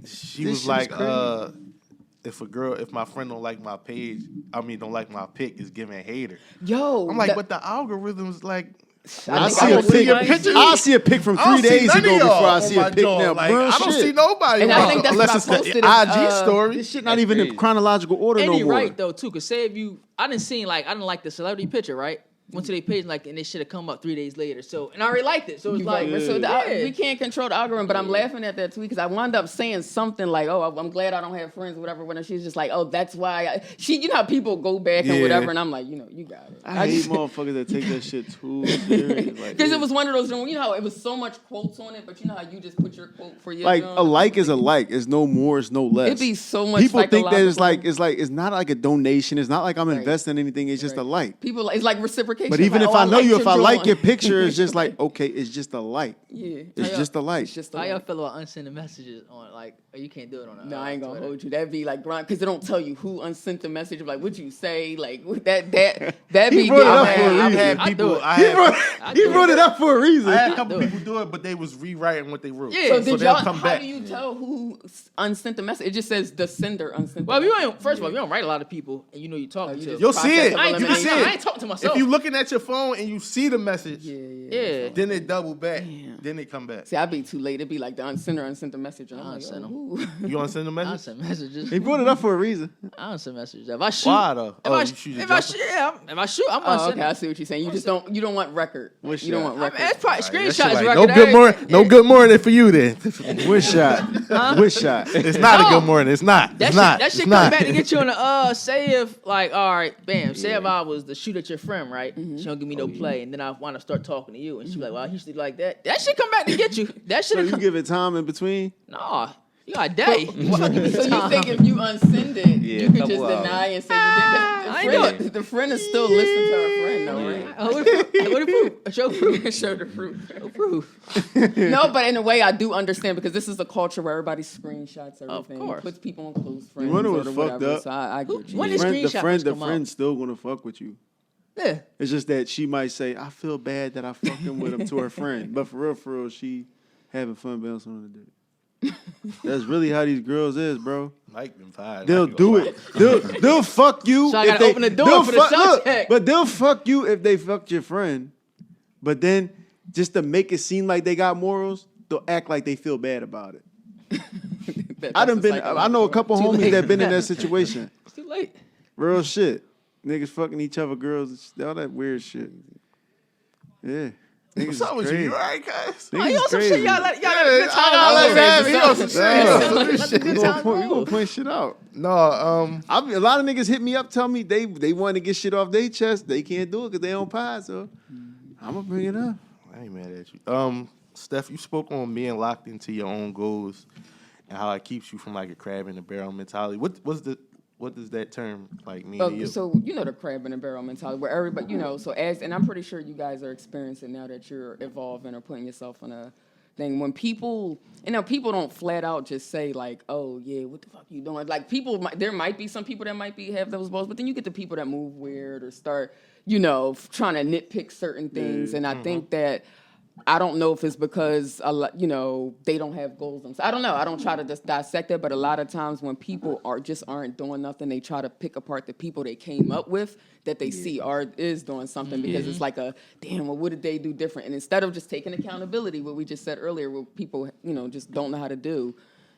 She This was shit like, is crazy. if my friend don't like my page, don't like my pic, is giving hater. Yo, I'm like, that- but the algorithms like. I think see I a would see your pic. pictures. I see a pic from I don't 3 see days none ago of y'all before I on see my a pic joint. now. Like, Real I don't shit. see nobody. And I on- think that's unless what I it's the posted IG in, story. This shit not even in chronological order And no he more. right though too, cause say if you, I didn't like the celebrity picture, right? Went to their page and they should have come up 3 days later. So and I already liked it. So it's You're like, right. So yeah. we can't control the algorithm, but I'm laughing at that tweet because I wound up saying something like, "Oh, I'm glad I don't have friends, or whatever." When she's just like, "Oh, that's why." You know how people go back and Yeah. whatever, and I'm like, you got it. I hate motherfuckers that take that shit too serious. Like, Because it was one of those, you know how it was so much quotes on it, but you know how you just put your quote for your like joint? a like is a like. It's no more. It's no less. It'd be so much. People think that it's psychological- it's not like a donation. It's not like I'm Right. investing in anything. It's just a like. People, it's like reciprocation. But even like, if oh, I know you, if I like joint. your picture, it's just like okay, it's just a like. Yeah, It's just a like. It's just a How y'all like. feel about unsending messages on like, oh, you can't do it on a No, I ain't gonna Twitter. hold you. That'd be like grind because they don't tell you who unsent the message. Like, what you say? Like that be He brought it up getting for a mad. I've reason. had I do people. it. I He had, brought, he brought it up for a reason. I had a couple do it. people do it, but they was rewriting what they wrote. Yeah. So So did they'll y'all? come How back. do you tell who unsent the message? It just says the sender unsent. Well, the you message. ain't. First of all, you don't write a lot of people, and you know you're talking you to. just You'll see it. process You can see I it. ain't talking to myself. If you looking at your phone and you see the message, yeah. then it double back. Then it come back. See, I'd be too late. It'd be like the unsender unsent the message, and I'm like, Unsent 'em. oh, who? You want to send a I message? don't send messages. He brought it up for a reason. I don't send messages. If I shoot, Why though? If Oh, I, you shoot if your I jumper? shoot, yeah, if I shoot, I'm Oh, unsending. okay, I see what you're saying. You just don't. You don't want record. What You don't shot? want I mean, record. it's probably That screenshots. shit like, record, no good morning. No good morning for you then. Which shot? Which shot? It's not a No. good morning. It's not. That It's shit, not. that It's shit comes not. back to get you on the say if like all right, bam, say if I was the shoot at your friend, right? She don't give me no play, and then I want to start talking to you, and she be like, well, he should like that. That shit come back to get you. That So shit you come. give it time in between? Nah, you got a day. So you think if you unsend it, Yeah, you could couple just hours. deny and say you did? I Because the friend is still listening to her friend, though, right? What the proof? Show proof. Show the proof. Show proof. No, but in a way, I do understand because this is a culture where everybody screenshots everything, course. puts people on close friends. wonder or what's fucked whatever, up? So I get you. When The is friend, screenshot first the come out? friend's still gonna fuck with you. Yeah. It's just that she might say, "I feel bad that I fucking with him" to her friend, but for real, she having fun bouncing on the dick. That's really how these girls is, bro. Mike been fired. They'll do it. They'll fuck you. So I if gotta they- open the door they'll for the fuck- sound look, check. But they'll fuck you if they fucked your friend. But then, just to make it seem like they got morals, they'll act like they feel bad about it. I done been. I know a couple Too homies late. that been in that situation. It's too late. Real shit. Niggas fucking each other, girls, all that weird shit. Yeah. What's up with you? You all right, guys? Oh, you on some crazy. shit? Y'all let Yeah, good I time. gotta let him have it. He on some Yeah. shit. Let the good You times gonna roll. point shit out. No, A lot of niggas hit me up, tell me they want to get shit off their chest. They can't do it because they on pod. So I'm gonna bring it up. I ain't mad at you. Steph, you spoke on being locked into your own goals and how it keeps you from like a crab in the barrel mentality. What does that term like mean to you? So you know the crab in the barrel mentality, where everybody, and I'm pretty sure you guys are experiencing now that you're evolving or putting yourself in a thing. When people, people don't flat out just say like, "Oh yeah, what the fuck you doing?" Like there might be some people that might have those balls, but then you get the people that move weird or start, trying to nitpick certain things, and I think that. I don't know if it's because they don't have goals themselves. I don't know. I don't try to just dissect it, but a lot of times when people aren't doing nothing, they try to pick apart the people they came up with that they see is doing something because it's like well, what did they do different? And instead of just taking accountability, what we just said earlier, what people just don't know how to do.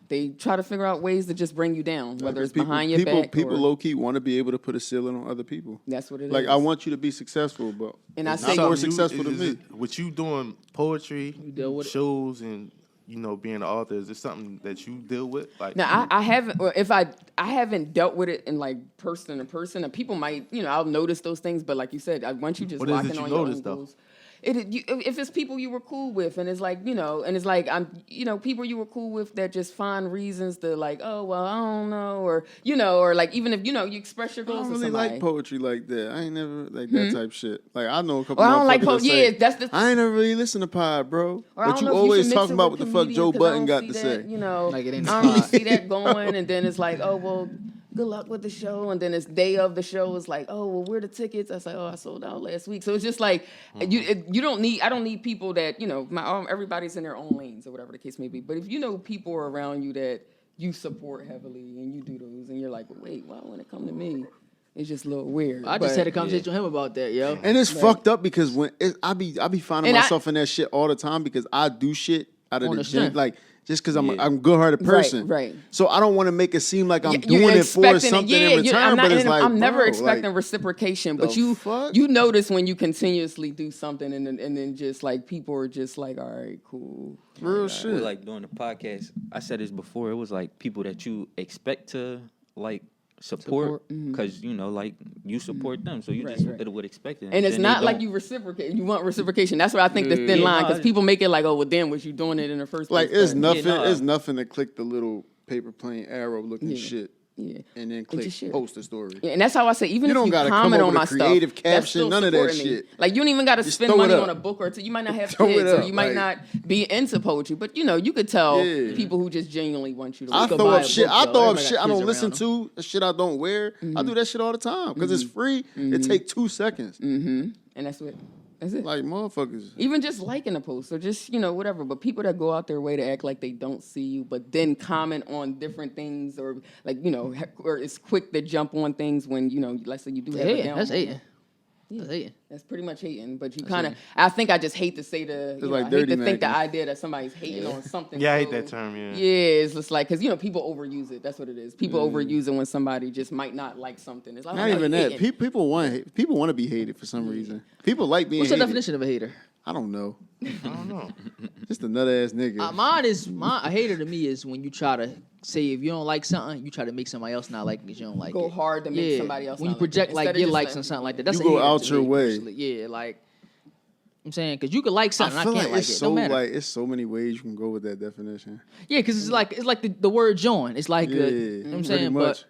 They try to figure out ways to just bring you down, whether it's behind your back. People low key want to be able to put a ceiling on other people. That's what it is. Like I want you to be successful, but And I it's say- not more Something successful is than me. it- With you doing poetry, deal with it? shows, and being an author, is this something that you deal with? Like, Now I haven't. Or if I haven't dealt with it in like person to person, and people might, I'll notice those things. But like you said, once you just What is lock it in you on your notice, own though? goals. If it's people you were cool with, and it's like, and it's like people you were cool with that just find reasons to like, oh well, I don't know, or like even if you express your I goals don't to really somebody. like poetry like that. I ain't never like that type shit. Like I know a couple. Well, I don't like motherfuckers that poetry. say, Yeah, that's the. I ain't never really listened to pod, bro. Or I But don't you know if always should mix talking it about with what the fuck comedian, Joe 'cause I Button don't got see to that, say. Like it ain't I don't really see that going, and then it's like, oh well, good luck with the show, and then it's day of the show. It's like, oh well, where the tickets? I was like, oh, I sold out last week. So it's just like you don't need. I don't need people that everybody's in their own lanes or whatever the case may be. But if people are around you that you support heavily and you do those, and you're like, well, wait, why when it come to me? It's just a little weird. I just But- had a conversation with him about that, yo. And it's fucked up because when I be finding And myself in that shit all the time because I do shit out of On the the gym, strength. like just because I'm a good-hearted person. right. So I don't want to make it seem like I'm You're doing it for expecting something yeah, in return. But it's like I'm never bro, expecting like, reciprocation. the But you fuck? notice when you continuously do something and then just like people are just like, all right, cool. real shit. Well, like during the podcast, I said this before. It was like people that you expect to like support because like you support them, so you Right, just right. would expect it. And it's then not they like don't. you reciprocate. You want reciprocation. That's why I think the thin Yeah, line no, because people make it like, oh well, damn, was you doing it in the first Like place? it's But- nothing. no. It's nothing to click the little paper plane arrow looking Yeah. shit Yeah. and then And click just share. post a story. Yeah, and that's how I say, even You if don't you gotta come comment up on with my a creative stuff, that's caption, still none of that supporting me. shit. Like you don't even got to Just spend throw it money up. on a book or two. You might not have Throw it kids, or up, you might like- not be into poetry, but you could tell Yeah. people who just genuinely want you to. I read. go throw buy up a shit. book, I though. throw up Everybody shit got I don't kids listen around to. Shit I don't wear. I do that shit all the time because it's free. It take 2 seconds. And that's it. Like motherfuckers. Even just liking a post or just whatever. But people that go out their way to act like they don't see you, but then comment on different things or like or it's quick to jump on things when let's say you do have a Hating. down That's moment. hating. That's hating. That's pretty much hating, but you kind of. I think I just hate to say like I hate dirty to think the macking. idea that somebody's hating on something. Yeah, I hate so- that term. Yeah. Yeah, it's just like because people overuse it. That's what it is. People overuse it when somebody just might not like something. It's like, Not oh, no, even you that. hating. People want to be hated for some reason. People like being What's your hated. definition of a hater? I don't know. I don't know. Just a nut ass nigga. A hater to me is when you try to say if you don't like something, you try to make somebody else not like it because you don't like Go it. hard to make somebody else When you not like it. project like Instead of your just likes letting on something people- like that, that's You a go hater out to your me, way. personally. Yeah, like I'm saying because you could like something, I feel can't like like it's it. so Don't matter. like it's so many ways you can go with that definition. Yeah, because it's like the word join. It's like Yeah, you know what I'm pretty saying, much.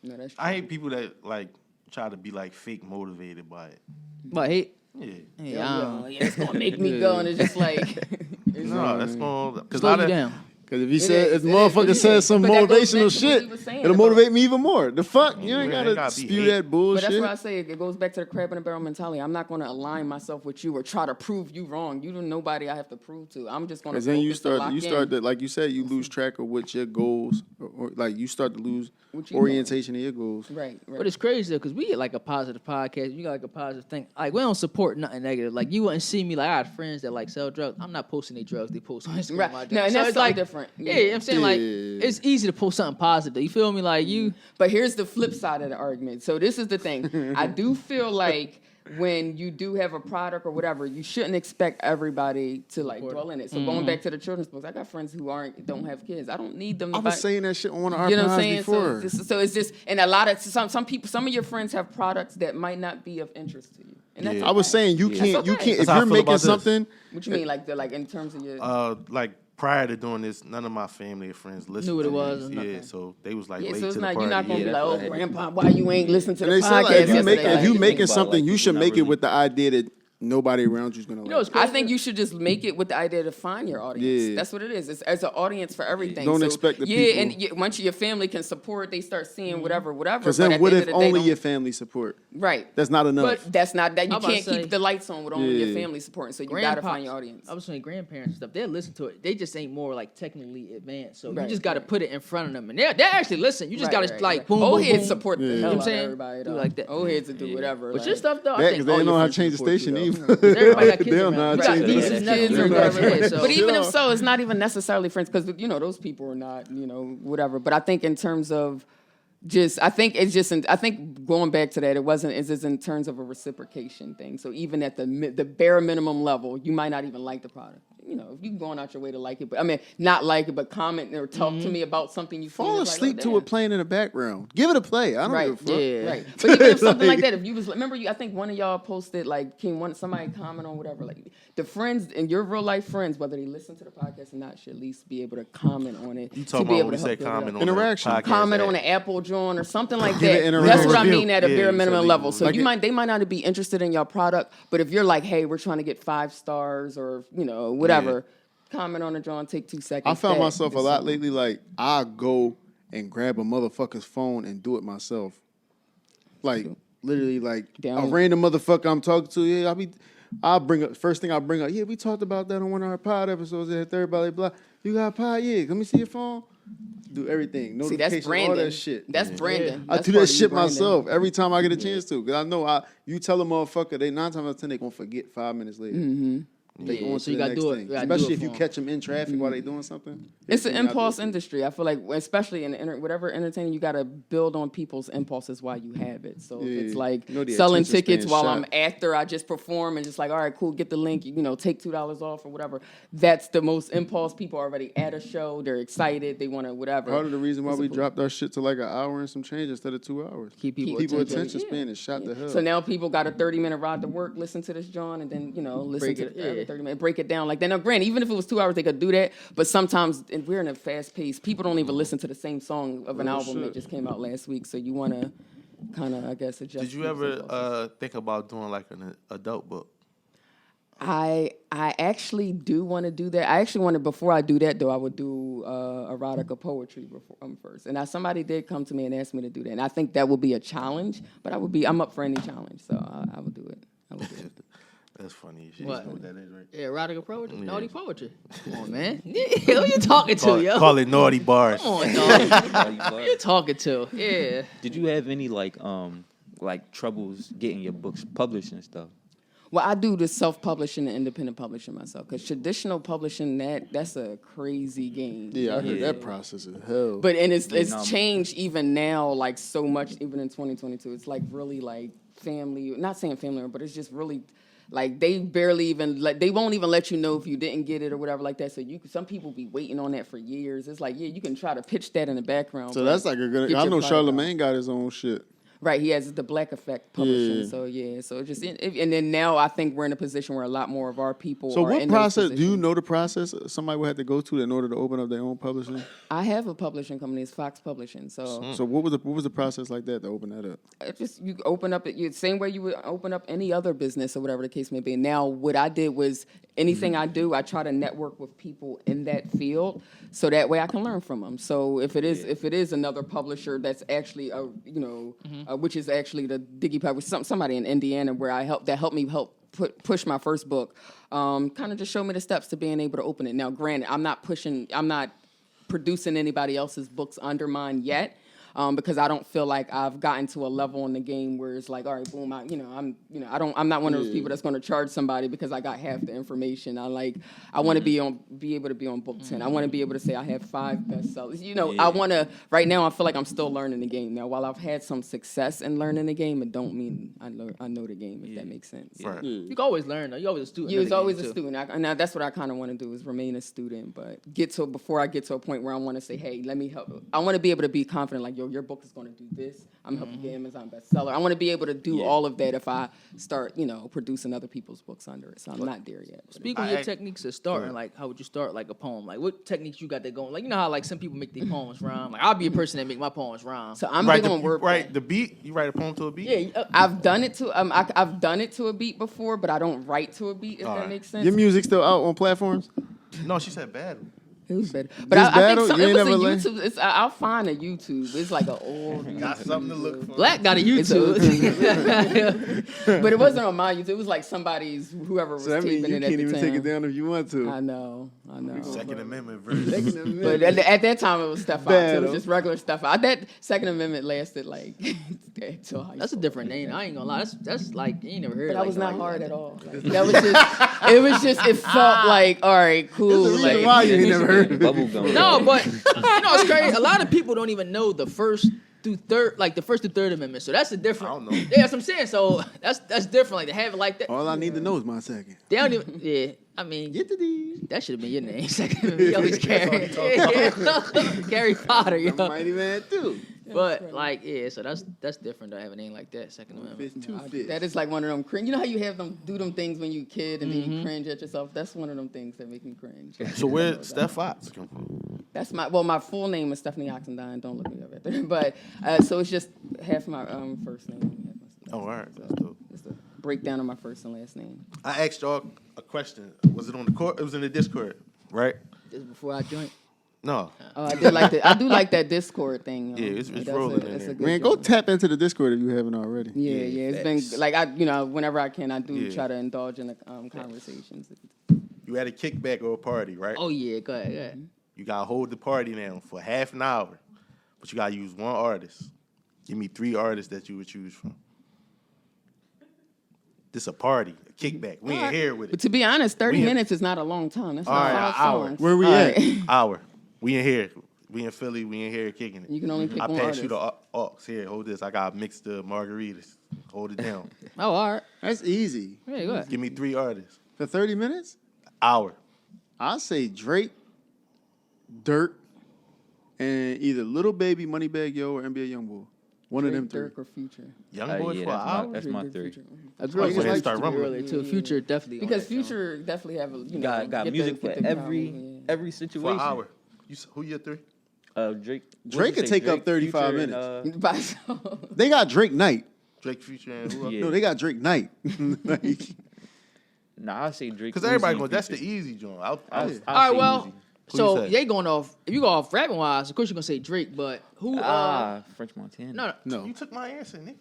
No, that's I hate people that like try to be like fake motivated by it. but hate. Yeah. Yeah, it's gonna make me go, and it's just like. No, that's going because slow you down. Because if he It said, is, if the it is, motherfucker it is. says some But that goes back motivational to what shit, he was saying it'll about- motivate me even more. The fuck? You ain't Yeah, gotta it gotta be spew hate. that But bullshit. that's why I say it goes back to the crab in the barrel mentality. I'm not going to align myself with you or try to prove you wrong. You don't nobody I have to prove to. I'm just going to. Because then you start to, like you said, you lose track of what your goals, or like you start to lose What you doing. orientation of your goals. Right. But it's crazy though, because we get like a positive podcast. You got like a positive thing. Like we don't support nothing negative. Like you wouldn't see me like I got friends that like sell drugs. I'm not posting their drugs. They post on Instagram. Right. My drugs. No, and So that's it's something like different. Yeah, you know what I'm saying like Yeah. it's easy to post something positive. You feel me? Like you. But here's the flip side of the argument. So this is the thing. I do feel like when you do have a product or whatever, you shouldn't expect everybody to like dwell in it. So going back to the children's books, I got friends who don't have kids. I don't need them to I was saying that shit on one of our you know what I'm pods saying? before. So it's just, and a lot of some people, some of your friends have products that might not be of interest to you. And that's Yeah. I was saying you can't okay. if That's how I you're feel making about this. something. what you mean, like in terms of your. Like prior to doing this, none of my family or friends listened. Knew what to it was these. or Yeah, nothing. so they was like Yeah, late so it's to not the you're party. not gonna Yeah, be like, that's oh, right. grandpa, why you ain't listening to And the they say like podcast? if you yesterday?" if you Like, making think about, something, like, you should people make not it with the idea that nobody around you's gonna like. You know, it's it. crazy. I think you should just make it with the idea to find your audience. Yeah. That's what it is. It's as an audience for everything. Don't So, expect the yeah, people- and once your family can support, they start seeing whatever. Because but then at what the if end of the day, only don't- your family support? right? That's not enough. But that's not that you I'm about can't to say- keep the lights on with only Yeah. your family supporting. So you gotta find your audience. I was saying grandparents and stuff. They listen to it. They just ain't more like technically advanced. So Right, you just got to right. put it in front of them, and they actually listen. You just got to like boom, old boom, heads boom. support the Yeah. hell You know what out I'm of saying? everybody. Do Though. like that. Old heads will do whatever. But like- your stuff though, I That think because they all don't know your how to friends change the support you, station though. either. 'Cause everybody got They kids don't know how around. to You got change the nieces, station. nephews, Yeah. or whatever. Yeah, so But even Chill if so, it's not even necessarily friends because those people are not whatever. But I think in terms of I think it's just. I think going back to that, it wasn't. It's just in terms of a reciprocation thing. So even at the bare minimum level, you might not even like the product. If you're going out your way to like it, but I mean, not like it, but comment or talk to me about something you feel. Fall it's like, asleep oh, to damn. it playing in the background. Give it a play. I don't Right, give a fuck. Yeah. right. But even if something like Like- that, if you was remember, I think one of y'all posted like, somebody comment on whatever, like the friends and your real life friends, whether they listen to the podcast or not, should at least be able to comment on it. You to talking be about able when to you say help build it comment up. on Interaction. the podcast Comment app. on an Apple joint or something like Give it that. interaction. That's what I Review. mean at a Yeah, bare you minimum said level. legal. So Like they might not be interested in your product, but if you're like, hey, we're trying to get 5 stars or whatever, comment on the joint, take 2 seconds. I found That myself a is lot something. lately. Like I go and grab a motherfucker's phone and do it myself. Like literally, like a Down. random motherfucker I'm talking to. Yeah, I'll bring up first thing I bring up. Yeah, we talked about that on one of our pod episodes. At third blah. You got a pod? Yeah. Let me see your phone. Do everything. See, Notification, that's branding. all that shit. That's branding. I That's do part that of you shit branding. myself every time I get a chance to. Because I know you tell a motherfucker, they 9 times out of 10 they gonna forget 5 minutes later. Mm-hmm. They Yeah, on so to you the gotta next do it. thing. You gotta do Especially it if you for 'em. catch them in traffic while they doing something. It's an You gotta do impulse it. industry. I feel like, especially in whatever entertainment, you got to build on people's impulses while you have it. So if it's Yeah. like You know the selling attention tickets span's while shot. I'm after I just perform and just like, all right, cool, get the link, take $2 off or whatever. That's the most impulse. People are already at a show. They're excited. They want to whatever. Part of the reason why we Support. dropped our shit to like an hour and some change instead of 2 hours. Keep people attention Yeah. span is shot to hell. So now people got a 30-minute ride to work, listen to this John, and then listen Break to it, the other yeah. 30 minutes, break it down like that. Now, granted, even if it was 2 hours, they could do that. But sometimes, and we're in a fast pace, people don't even listen to the same song of an Real album that shit. just came out last week. So you want to kind of, I guess, adjust. Did you people's ever impulses. think about doing like an adult book? I actually do want to do that. I actually wanted, before I do that though, I would do erotica poetry before, first. And now somebody did come to me and ask me to do that. And I think that would be a challenge, but I'm up for any challenge, so I would do it. I would do it. That's funny. You What? know what that is, right? Yeah, erotica poetry, Yeah. naughty poetry. Come on, man. Who you talking to, yo? Call it naughty bars. Come on, dog. Who you talking to? Yeah. Did you have any like troubles getting your books published and stuff? Well, I do the self-publishing and independent publishing myself, because traditional publishing, that's a crazy game. Yeah, I heard Yeah. that process is hell. But it's no. changed even now, like so much, even in 2022. It's like really like family, not saying family, but it's just really like they barely even they won't even let you know if you didn't get it or whatever like that. So some people be waiting on that for years. It's like, yeah, you can try to pitch that in the background. so but that's like a good. get I your know product out. Charlemagne got his own shit. Right, he has the Black Effect publishing. Yeah. So yeah, so it just and then now I think we're in a position where a lot more of our people. So are what in those process? Do you positions. know the process somebody would have to go to in order to open up their own publishing? I have a publishing company. It's Fox Publishing. So So what was the process like that to open that up? it just you open up the same way you would open up any other business or whatever the case may be. Now, what I did was anything I do, I try to network with people in that field, so that way I can learn from them. So if it is another publisher that's actually which is actually the Diggy Pub with somebody in Indiana where helped me push my first book, kind of just show me the steps to being able to open it. Now, granted, I'm not producing anybody else's books under mine yet. because I don't feel like I've gotten to a level in the game where it's like, all right, boom, I'm not one of those people that's going to charge somebody because I got half the information. I want to be able to be on book 10. I want to be able to say I have 5 bestsellers. I want to. Right now, I feel like I'm still learning the game. Now, while I've had some success in learning the game, it don't mean I know the game. If that makes sense. Right. You can always learn though. You're always a student. You of was the game, always a too. student. Now that's what I kind of want to do is remain a student, but before I get to a point where I want to say, hey, let me help. I want to be able to be confident, like, yo, your book is going to do this. I'm helping get Amazon bestseller. I want to be able to do all of that if I start, producing other people's books under it. So I'm not there yet. Speak on your techniques of starting. Like, how would you start like a poem? Like, what techniques you got that going? Like, you know how like some people make their poems rhyme. Like, I'll be a person that make my poems rhyme. So I'm Write big on wordplay. write the beat. You write a poem to a beat. Yeah, I've done it to I've done it to a beat before, but I don't write to a beat. If that Alright. makes sense. Your music still out on platforms? No, she said battle. It was better, but This I battle, think you it ain't was a never learned? YouTube. I'll find a YouTube. It's like an old. Got something to look for. Black got a YouTube. But it wasn't on my YouTube. It was like somebody's whoever was So that means taping you it at can't the even time. take it down if you want to. I know. Second Amendment version. But at that time, it was Steph. So it Battle. was just regular Steph. That Second Amendment lasted like until high That's a school. different name. I ain't gonna lie. That's like you ain't never heard. But like, that was not like hard that. at all. Like, that was just. It was just. It felt like all right, cool. There's a reason Like, why you ain't never heard of it. Bubble gum. No, but it's crazy. A lot of people don't even know the first through third amendment. So that's a different. I don't know. Yeah, that's what I'm saying. So that's different. Like to have it like that. All I need to know is my second. They don't even. Yeah, I mean, Get to these. that should have been your name. Second amendment. You always carry. Harry Potter, yo. Mighty Man too. But like, yeah. So that's different to have a name like that. Second amendment. Fist, 2 fists. that is like one of them cringe. You know how you have them do them things when you a kid and then you cringe at yourself. That's one of them things that make me cringe. So where Steph Fox come from? That's my full name is Stephanie Oxendine. Don't look me up at there. But so it's just half my first name. Half my Oh, all right. That's dope. It's the breakdown of my first and last name. I asked y'all a question. Was it on the court? It was in the Discord, right? Just before I joined. No. Oh, I do like that Discord thing. Yeah, it's That's rolling in that's there. good Man, go job. tap into the Discord if you haven't already. Yeah, it's been like whenever I can, I do Yeah. try to indulge in the conversations. You had a kickback or a party, right? Oh yeah, go ahead. Go ahead. You gotta hold the party down for half an hour, but you gotta use one artist. Give me 3 artists that you would choose from. This a party, a kickback. We ain't here with But it. to be honest, 30 We- minutes is not a long time. That's All not right, 5 an hour. songs. Where we All at? right. Hour. We in here. We in Philly. We in here kicking it. You can only pick I one pass you the artist. aux. Here, hold this. I got mixed margaritas. Hold it down. Oh, all right. That's easy. Yeah, go ahead. Give me 3 artists. For 30 minutes, Hour. I'll say Drake, Dirk, and either Little Baby, Moneybagg Yo, or NBA Youngboy. One of them three. Dirk or Future. Young boy Yeah, for an hour. that's my 3. A girl you was like like start to rumbling. early too. Future definitely on Because that song. Future definitely have a Got get music the, for get the every comedy, every For situation. an hour. Who your 3? Drake. Drake could take up 35 Future, minutes. And, By song. They got Drake Night. Drake, Future, and who else? Yeah. No, they got Drake Night. Like, nah, I say Drake. Because everybody Uzi, going, that's the Future. easy joint. I'll All say right, well, Uzi. Who so you say? they going off. If you go off rapping wise, of course you're gonna say Drake. But who? Ah. French Montana. No, no. You took my answer, nigga.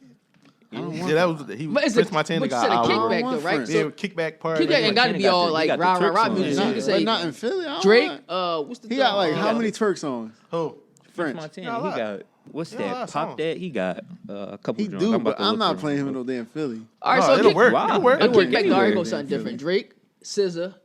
I don't Yeah, want that was he. But it's Prince a, Montana but you got said a an hour. kickback want though, right? French. Yeah, So kickback party. kickback ain't got to be all He like got the rah rah Turk rah songs. music. Nah, You can But say not in Philly. I don't Drake. want- What's the? He got like uh, how many Turk songs? Who? French. Montana. Yeah, a He lot. got what's Yeah, a lot that? of Pop songs. that. He got a couple. He drums. do, about but to I'm look not for playing him in them. no damn Philly. All right, No, so it'll kick, work. Wow. It'll work. a It'll work kickback. All right, anywhere. go something different. Drake, SZA.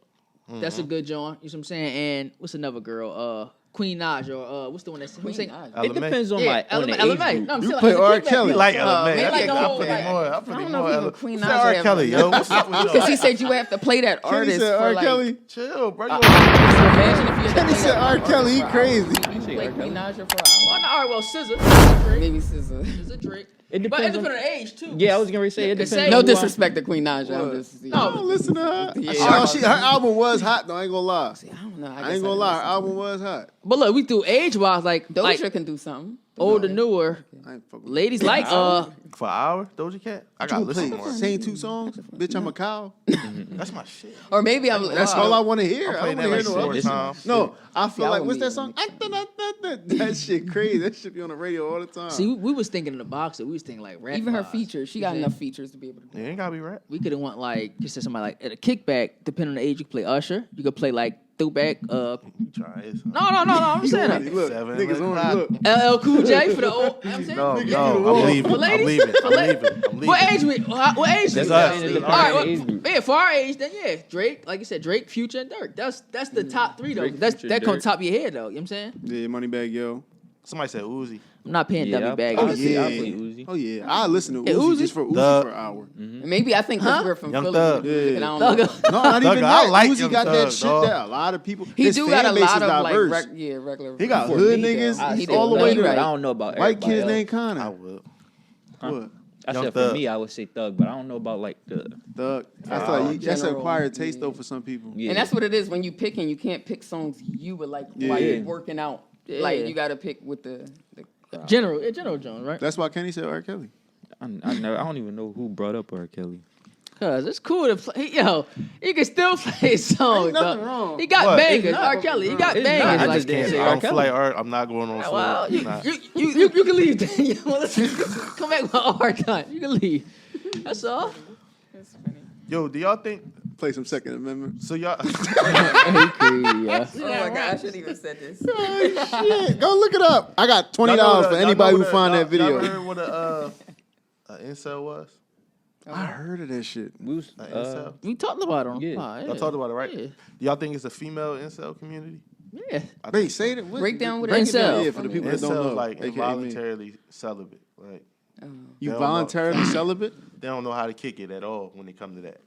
That's Mm-hmm. a good joint. You know what I'm saying? And what's another girl? Queen Naj or what's the one that's who Queen sing? Naj. It depends on my on the age LMA. group. No, I'm You saying play like, R. as a kickback, Kelly. You like yo. LMA? Maybe I like think the I whole, put like, him more. I I put don't him know more. if even Queen Say Naj R. have Kelly, that. yo. What's up with Because he y'all? said you have to play that Kenny artist said for R. like. Kelly. Chill, bro. So imagine if you had to Kenny play said that R. artist Kelly, he for crazy. hours. You play Queen Naja for Oh, hours. no, all right, well, SZA. Maybe SZA. SZA Drake. It But it depends on. depends on the age too. Yeah, I was gonna say it It's depends. say- No on who I'm- disrespect to Queen Naja. I'm just. I don't listen to her. Yeah. Her album was hot though. I ain't gonna lie. I don't know. I ain't gonna lie. Her album was hot. But look, we do age wise, like Doja can do something. older, newer. I ain't fucking. Ladies like For an hour, Doja Cat? I gotta You listen play more. same 2 songs, bitch. I'm a cow. That's my shit. Or maybe I'm. That's all I want to hear. I'm I playing don't that want to like hear no 4 other. times. No, I feel Yeah, I like won't what's be that able song? That shit crazy. That shit be on the radio all the time. See, we was thinking in the box that we was thinking like rap. Even her wise. features, she got You enough see? features to be able to do. It ain't gotta be rap. We could have went like just said somebody like at a kickback. Depending on the age, you could play Usher. You could play like throwback. You trying this? No. I'm saying Look, that. Seven niggas o'clock. on. Look, LL Cool J for the old. You know what I'm saying? No, Nigga, no, you I'm the leaving. For I'm ladies? leaving. For I'm leaving. I'm leaving. What age we? What age? That's we? us. in the All right, age well, group. yeah, for our age, then yeah, Drake, like you said, Drake, Future, and Dirk. That's the top three though. Drake, That's Future, that come Dirk. top of your head though. You know what I'm saying? yeah, Moneybag Yo. Somebody said Uzi. I'm not paying Yeah, dummy bag. I Oh, play yeah. Uzi. Oh yeah, I listen to Yeah, Uzi Uzi. just for Uzi Thug. for an hour. Maybe I think because we're from Young Philly. Thug. and I don't Thug. know. No, not even Thug, I that. like Uzi Young got that Thug, shit dog. that a lot of people. He his do fan got a base lot is of diverse. regular. He got for hood me, niggas though. He all do. the way No, to you I right. don't know about White everybody kids else. named I Connor. will. What? I Young said for Thug. me, I would say Thug, but I don't know about like the. Thug. I feel like that's an General, acquired taste yeah. though for some people. Yeah. And that's what it is when you picking. You can't pick songs you would like while Yeah. you're working out. Yeah. Like you got to pick with the General Jones, right? That's why Kenny said R. Kelly. I don't even know who brought up R. Kelly. Cause it's cool to play. Yo, he can still play songs. Ain't nothing dog. wrong. He got What? bangers. It's not R. Kelly, he got It's bangers. not. I like just can't. that. I R. don't feel Kelly. like art. I'm not going on. Well, tour. Nah. you can leave. Then. Well, listen, come back with R. Kelly. You can leave. That's all. Yo, do y'all think? Play some Second Amendment. So y'all. He crazy, yeah. Oh my god, I shouldn't even said this. Shit, go look it up. I got $20 Y'all know for the- anybody y'all who know find the- that video. Y'all ever heard what a incel was? I heard of that shit. We was, An incel. We talked about it on Yeah. the pod. Y'all talked about it, right? Yeah. Y'all think it's a female incel community? Yeah. Wait, say it. What- Break down what break it it down, is. yeah, for the people that don't Incel know. like AKA me. involuntarily celibate. Like You They don't voluntarily celibate? they don't know how to kick it at all when it comes to that.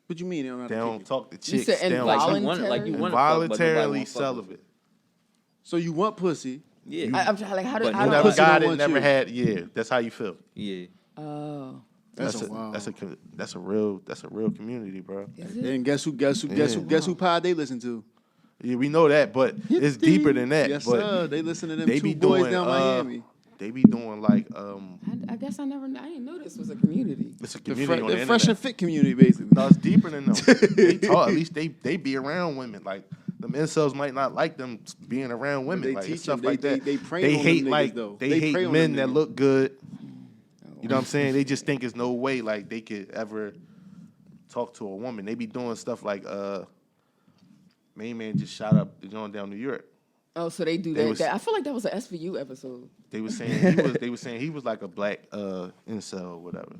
What you mean they don't know how They to don't kick it? talk to You chicks. said They don't like you involuntary? want like you want to fuck, but nobody involuntarily won't fuck with celibate. So you want pussy? you. I'm trying like how do But how You do never pussy don't got it, want never you. had. Yeah, that's how you feel. Yeah. Oh, That's a wow. That's a real community, bro. is it? And guess who pod they listen to? Yeah, we know that, but it's deeper than that. Yes, but sir. They listen to them they two be boys doing, down Miami. They be doing like I guess I didn't know this was a community. it's a The, community on the the fresh and internet. fit community, basically. No, it's deeper than them. They talk. At least they be around women. Like them incels might not like them being around women. they Like teach and stuff them. like that. They prey They on hate them niggas, like though. they They hate prey on men them that niggas. look good. You know what I'm saying? They just think there's no way like they could ever talk to a woman. They be doing stuff like Main Man just shot up the joint down New York. Oh, so they do They that. was- I feel like that was an SVU episode. They was saying he was like a black incel or whatever.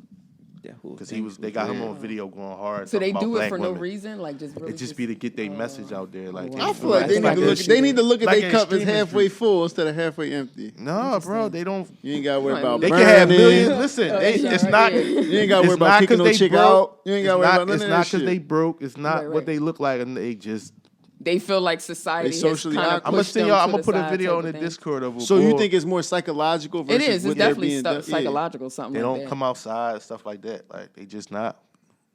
That whole Because thing they got him weird. on video going hard. So they talking do about it for black no women. reason, like just really It just be to get their message out there. Like wow. I feel like it's they need to look at like their an cup as extremist halfway group. full instead of halfway empty. No, bro, they don't. You ain't got to worry Right, about They burning. can have millions. Listen, Oh, they, yeah, it's right, not. yeah. You ain't got to worry it's about not kicking 'cause no they chick broke. out. You ain't It's got to worry not- about none It's of not that because shit. they broke. It's not Right, what right. they look like, and they just. They feel like society They has socially kind of awkward. I'm gonna pushed send them y'all. to I'm gonna the put a side video type on the of thing. Discord of a So you boy. think it's more psychological It versus is. what It's they're definitely being done? Yeah. psychological, something They like don't that. come outside, stuff like that. Like they just not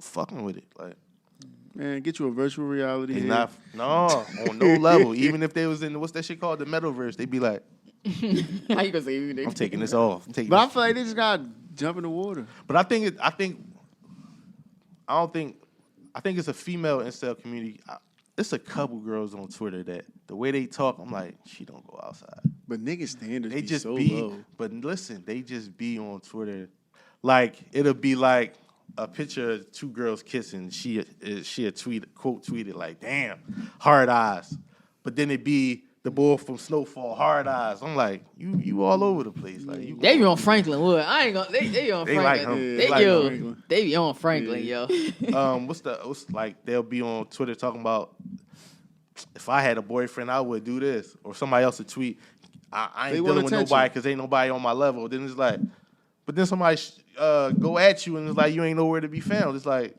fucking with it. Like Man, get you a virtual reality. they head. not on no level. Even if they was in what's that shit called, the metaverse, they be like, How you gonna say you? I'm taking this off. I'm taking But I this. feel like they just got to jump in the water. But I think it's a female incel community. It's a couple girls on Twitter that the way they talk, I'm like, she don't go outside. But niggas standards They be just so be, low. but listen, they just be on Twitter. Like it'll be like a picture of two girls kissing. She quote tweeted like, "Damn, hard eyes," but then it be the boy from Snowfall, hard eyes. I'm like, you all over the place. Like you, They be on Franklin Wood. I ain't gonna. They on They Franklin. like him. Yeah, They, like yo, him. they be on Franklin, yo. what's like they'll be on Twitter talking about if I had a boyfriend, I would do this, or somebody else would tweet, I They ain't want dealing with attention. nobody because ain't nobody on my level. Then it's like, but then somebody go at you and it's like you ain't nowhere to be found. It's like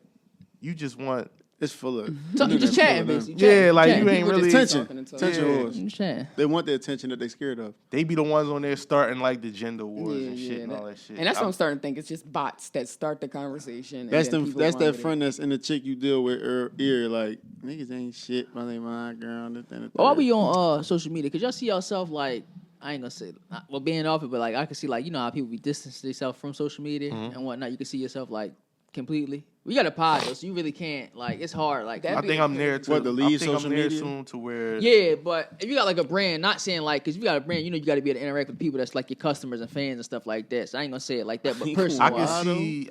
you just want, It's full of. So, internet just full of chatting, them. basically. yeah, like Chatting. you ain't People just really Attention. talking and talking. Attention Yeah. wars. Just chatting. They want the attention that they scared of. They be the ones on there starting like the gender wars Yeah, and shit yeah, and all that shit. And that's what I'm starting to think. It's just bots that start the conversation. and That's then them. people That's run that with it. friend that's in the chick you deal with ear like niggas ain't shit. My name, my girl. This, and the Why third. we on social media? Cause y'all see yourself like I ain't gonna say well being off it, but like I can see like you know how people be distancing themselves from social media and whatnot. You can see yourself like completely. We got a pod though, so you really can't like it's hard. Like That- I think I'm there too. What, to leave I think social I'm there media? soon to where yeah, but if you got like a brand, not saying like because if you got a brand, you know you got to be able to interact with people that's like your customers and fans and stuff like that. So I ain't gonna say it like that, but personal.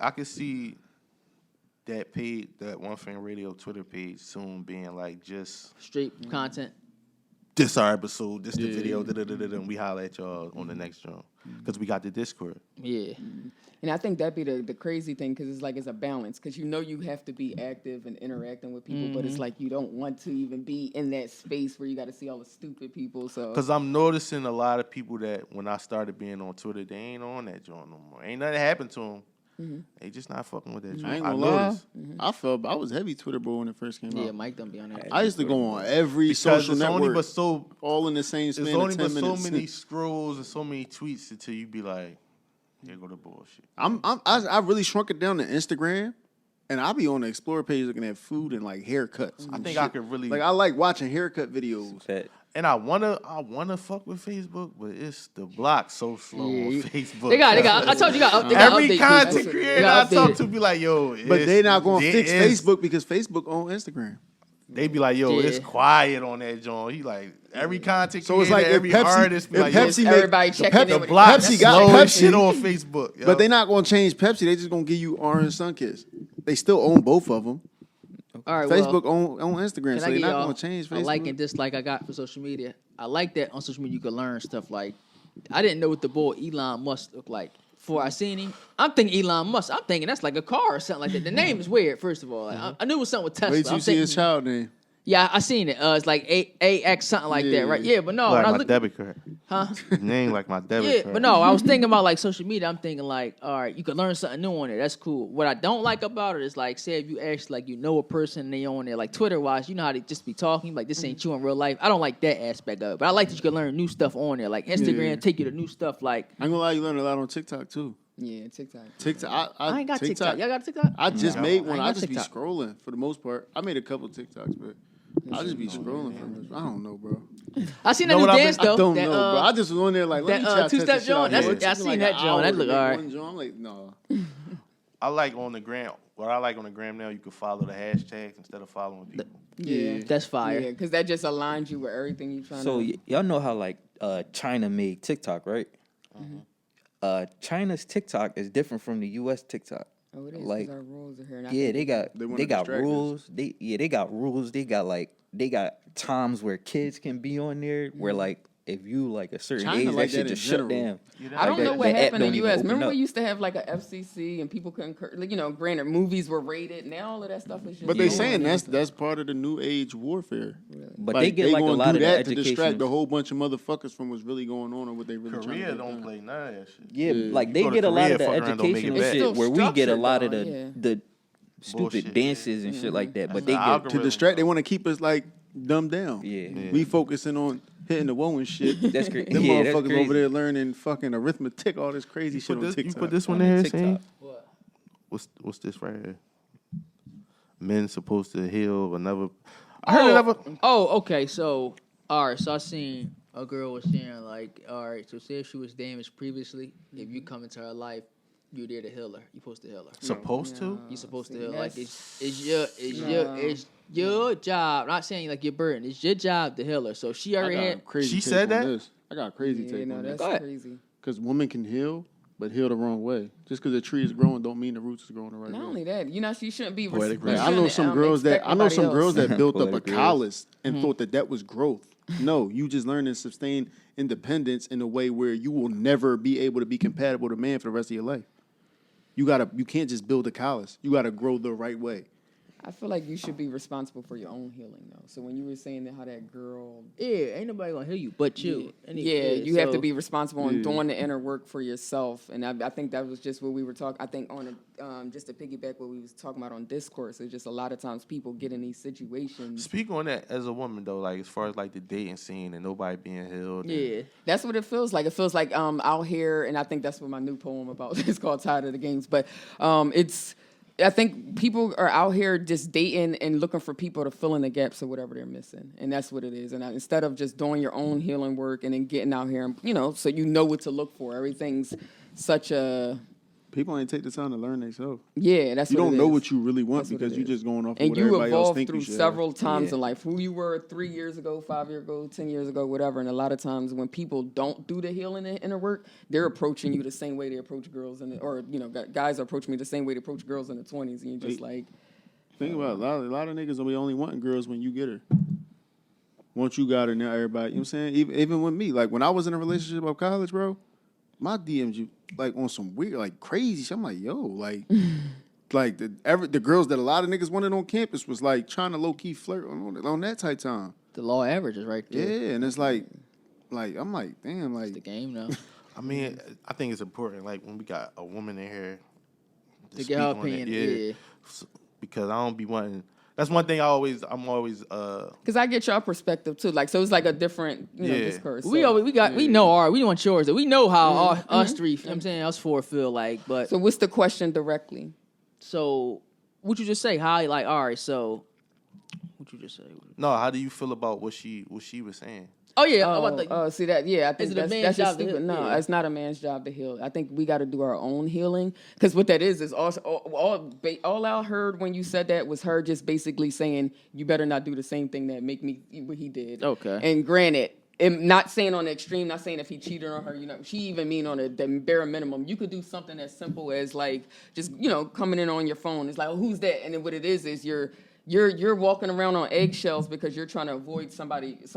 I can see that page, that One Fan Radio Twitter page, soon being like just Straight content. this our episode, this the video, and we holler at y'all on the next drum because we got the Discord. Yeah. And I think that'd be the crazy thing because it's like it's a balance because you know you have to be active and interacting with people, but it's like you don't want to even be in that space where you got to see all the stupid people. So Because I'm noticing a lot of people that when I started being on Twitter, they ain't on that joint no more. Ain't nothing happened to them. They just not fucking with that joint. I ain't gonna lie. noticed. I was heavy Twitter bro when it first came Yeah, out. Mike don't be on that. I used to go on every Because social it's network, only but so all in the same span There's of only 10 but so minutes. many scrolls and so many tweets until you be like, here go the bullshit. I really shrunk it down to Instagram, and I be on the Explore page looking at food and like haircuts. I and think shit. I could really I like watching haircut videos. That and I wanna fuck with Facebook, but it's the block so slow on Facebook. They got. I told you, they got Every update content pages. They creator got I talk updated. to be like, yo, But they not going to it fix is- Facebook because Facebook on Instagram. They be like, yo, it's Yeah. quiet on that joint. He like every content So creator, it's like if every Pepsi- artist be if like, Pepsi yo, make- everybody checking Pep- in the with block Pepsi Pepsi got slow as Pepsi. shit on Facebook. Yo. But they not going to change Pepsi. They just going to give you Orange Sunkiss. They still own both of them. All right, Facebook well, on Instagram, can so I they're get not y'all going to change a Facebook. like and dislike I got for social media? I like that on social media you can learn stuff like I didn't know what the boy Elon Musk looked like before I seen him. I'm thinking Elon Musk. I'm thinking that's like a car or something like that. The name is weird. First of all, like, I knew it was something with Tesla. Wait till I'm you see his thinking- child name. Yeah, I seen it. It's like AX something like Yeah. that, right? Yeah, but no, like when I my look, debit card. huh? Name like my debit Yeah, card. but no, I was thinking about like social media. I'm thinking like, all right, you can learn something new on there. That's cool. What I don't like about it is like, say if you actually like you know a person and they on there, like Twitter wise, you know how they just be talking like this ain't you in real life. I don't like that aspect of it, but I like that you can learn new stuff on there. Like Instagram Yeah. take you to new stuff. Like I ain't gonna lie, you learn a lot on TikTok too. yeah, TikTok. TikTok, I ain't got TikTok. Y'all got TikTok? I just made one. I I ain't just got be TikTok. scrolling for the most part. I made a couple TikToks, but I just be scrolling from this. I don't know, bro. I seen that Know new what I've been- dance I though. don't that, know, bro. I just was on there like, let that, me try to test two-step this shit out. joint, that's- Yeah, it I took me seen like that an joint. hour That to look make alright. one joint. I'm like, no. I like on the gram. What I like on the gram now, you can follow the hashtags instead of following people. Yeah, that's fire. Yeah, because that just aligns you with everything you're trying So to. y'all know how like China made TikTok, right? China's TikTok is different from the U.S. TikTok. Oh, it is. like, Like, our rules are here. And I Yeah, think they got wanna they got distract us. rules. They got rules. They got times where kids can be on there where like if you like a certain China age like that shit that in just shut general. down. I don't Like, know the what app happened in don't the even U.S. open Remember up. we used to have like a FCC and people couldn't, like, granted movies were rated. Now all of that stuff is just. But they going saying on. that's part of the new age warfare. But Like, they get like a gonna lot do of the that to education. distract a whole bunch of motherfuckers from what's really going on or what they really trying to Korea get don't done. play none of that shit. Yeah, Yeah. like they Go to get a lot Korea, of the fuck around, don't make it educational back. It's shit still where we get a structured, lot of though, the yeah. the stupid Bullshit. dances and shit like that. But they the get algorithm. To distract, they want to keep us like dumbed down. Yeah. We focusing on hitting the woe and shit. That's crazy. Them Yeah, that's motherfuckers crazy. over there learning fucking arithmetic, all this crazy shit on You TikTok. put this one On in here, TikTok. Shane? What? What's this right here? Men supposed to heal another. I heard another. Oh, okay. So, all right. So I seen a girl was saying like, all right. So say if she was damaged previously, if you come into her life, you're there to heal her. You're supposed to heal her. Supposed to? You're supposed to see, heal. Like that's- it's your job. I'm not saying like your burden. It's your job to heal her. So if she I already got a had. crazy She take said on that? this. I got a crazy Yeah, take no, on that's this. ahead. crazy. Because women can heal, but heal the wrong way. Just because the tree is growing don't mean the roots is growing the right Not way. only that, you shouldn't be. Poetic you Like, I know shouldn't, some girls that expect nobody else. built up a Poetic girls. callus and thought that was growth. No, you just learn and sustain independence in a way where you will never be able to be compatible to man for the rest of your life. You can't just build a callus. You gotta grow the right way. I feel like you should be responsible for your own healing, though. So when you were saying that how that girl, Yeah, ain't nobody gonna heal you but you. you have to so- be responsible and Yeah. doing the inner work for yourself. And I think that was just what we were talking. I think on just to piggyback what we was talking about on discourse, it's just a lot of times people get in these situations. Speak on that as a woman though, like as far as like the dating scene and nobody being healed. and- Yeah. That's what it feels like. It feels like out here, and I think that's what my new poem about is called "Tired of the Games." But I think people are out here just dating and looking for people to fill in the gaps of whatever they're missing, and that's what it is. And instead of just doing your own healing work and then getting out here, and so you know what to look for. Everything's such a People ain't take the time to learn themselves. Yeah, that's You what don't it know is. what you really want That's what because it you is. just going off of And what you everybody else evolved think through you should. several times Yeah. in life. Who you were 3 years ago, 5 years ago, 10 years ago, whatever. And a lot of times when people don't do the healing and inner work, they're approaching you the same way they approach girls, or guys approach me the same way they approach girls in the 20s, and you're just like, Think about it. A lot of niggas will be only wanting girls when you get her. Once you got her, now everybody, you know what I'm saying? Even with me, like when I was in a relationship of college, bro, my DMs you like on some weird, like crazy shit. I'm like, yo, like the girls that a lot of niggas wanted on campus was like trying to low key flirt on that type time. The law average is right there. Yeah, and it's like I'm like, damn, It's the like game now. I mean, I think it's important, like when we got a woman in here To get speak her on it, opinion, yeah. Because I don't be wanting. That's one thing I'm always. because I get your perspective too. Like, so it's like a different, Yeah. discourse. We So- always, we know our, we want yours. We know how us three, you know what I'm saying, us four feel like, but So what's the question directly? so what you just say? How like, all right, so what you just say? No, how do you feel about what she was saying? Oh yeah, about the, Oh, see that? Yeah, I think Is it a that's man's just job to stupid. heal? No, Yeah. it's not a man's job to heal. I think we got to do our own healing because what that is also all I heard when you said that was her just basically saying you better not do the same thing that make me what he did. Okay. And granted, not saying on the extreme, not saying if he cheated on her, she even mean on the bare minimum. You could do something as simple as like just coming in on your phone. It's like, oh, who's that? And then what it is you're walking around on eggshells because you're trying to avoid some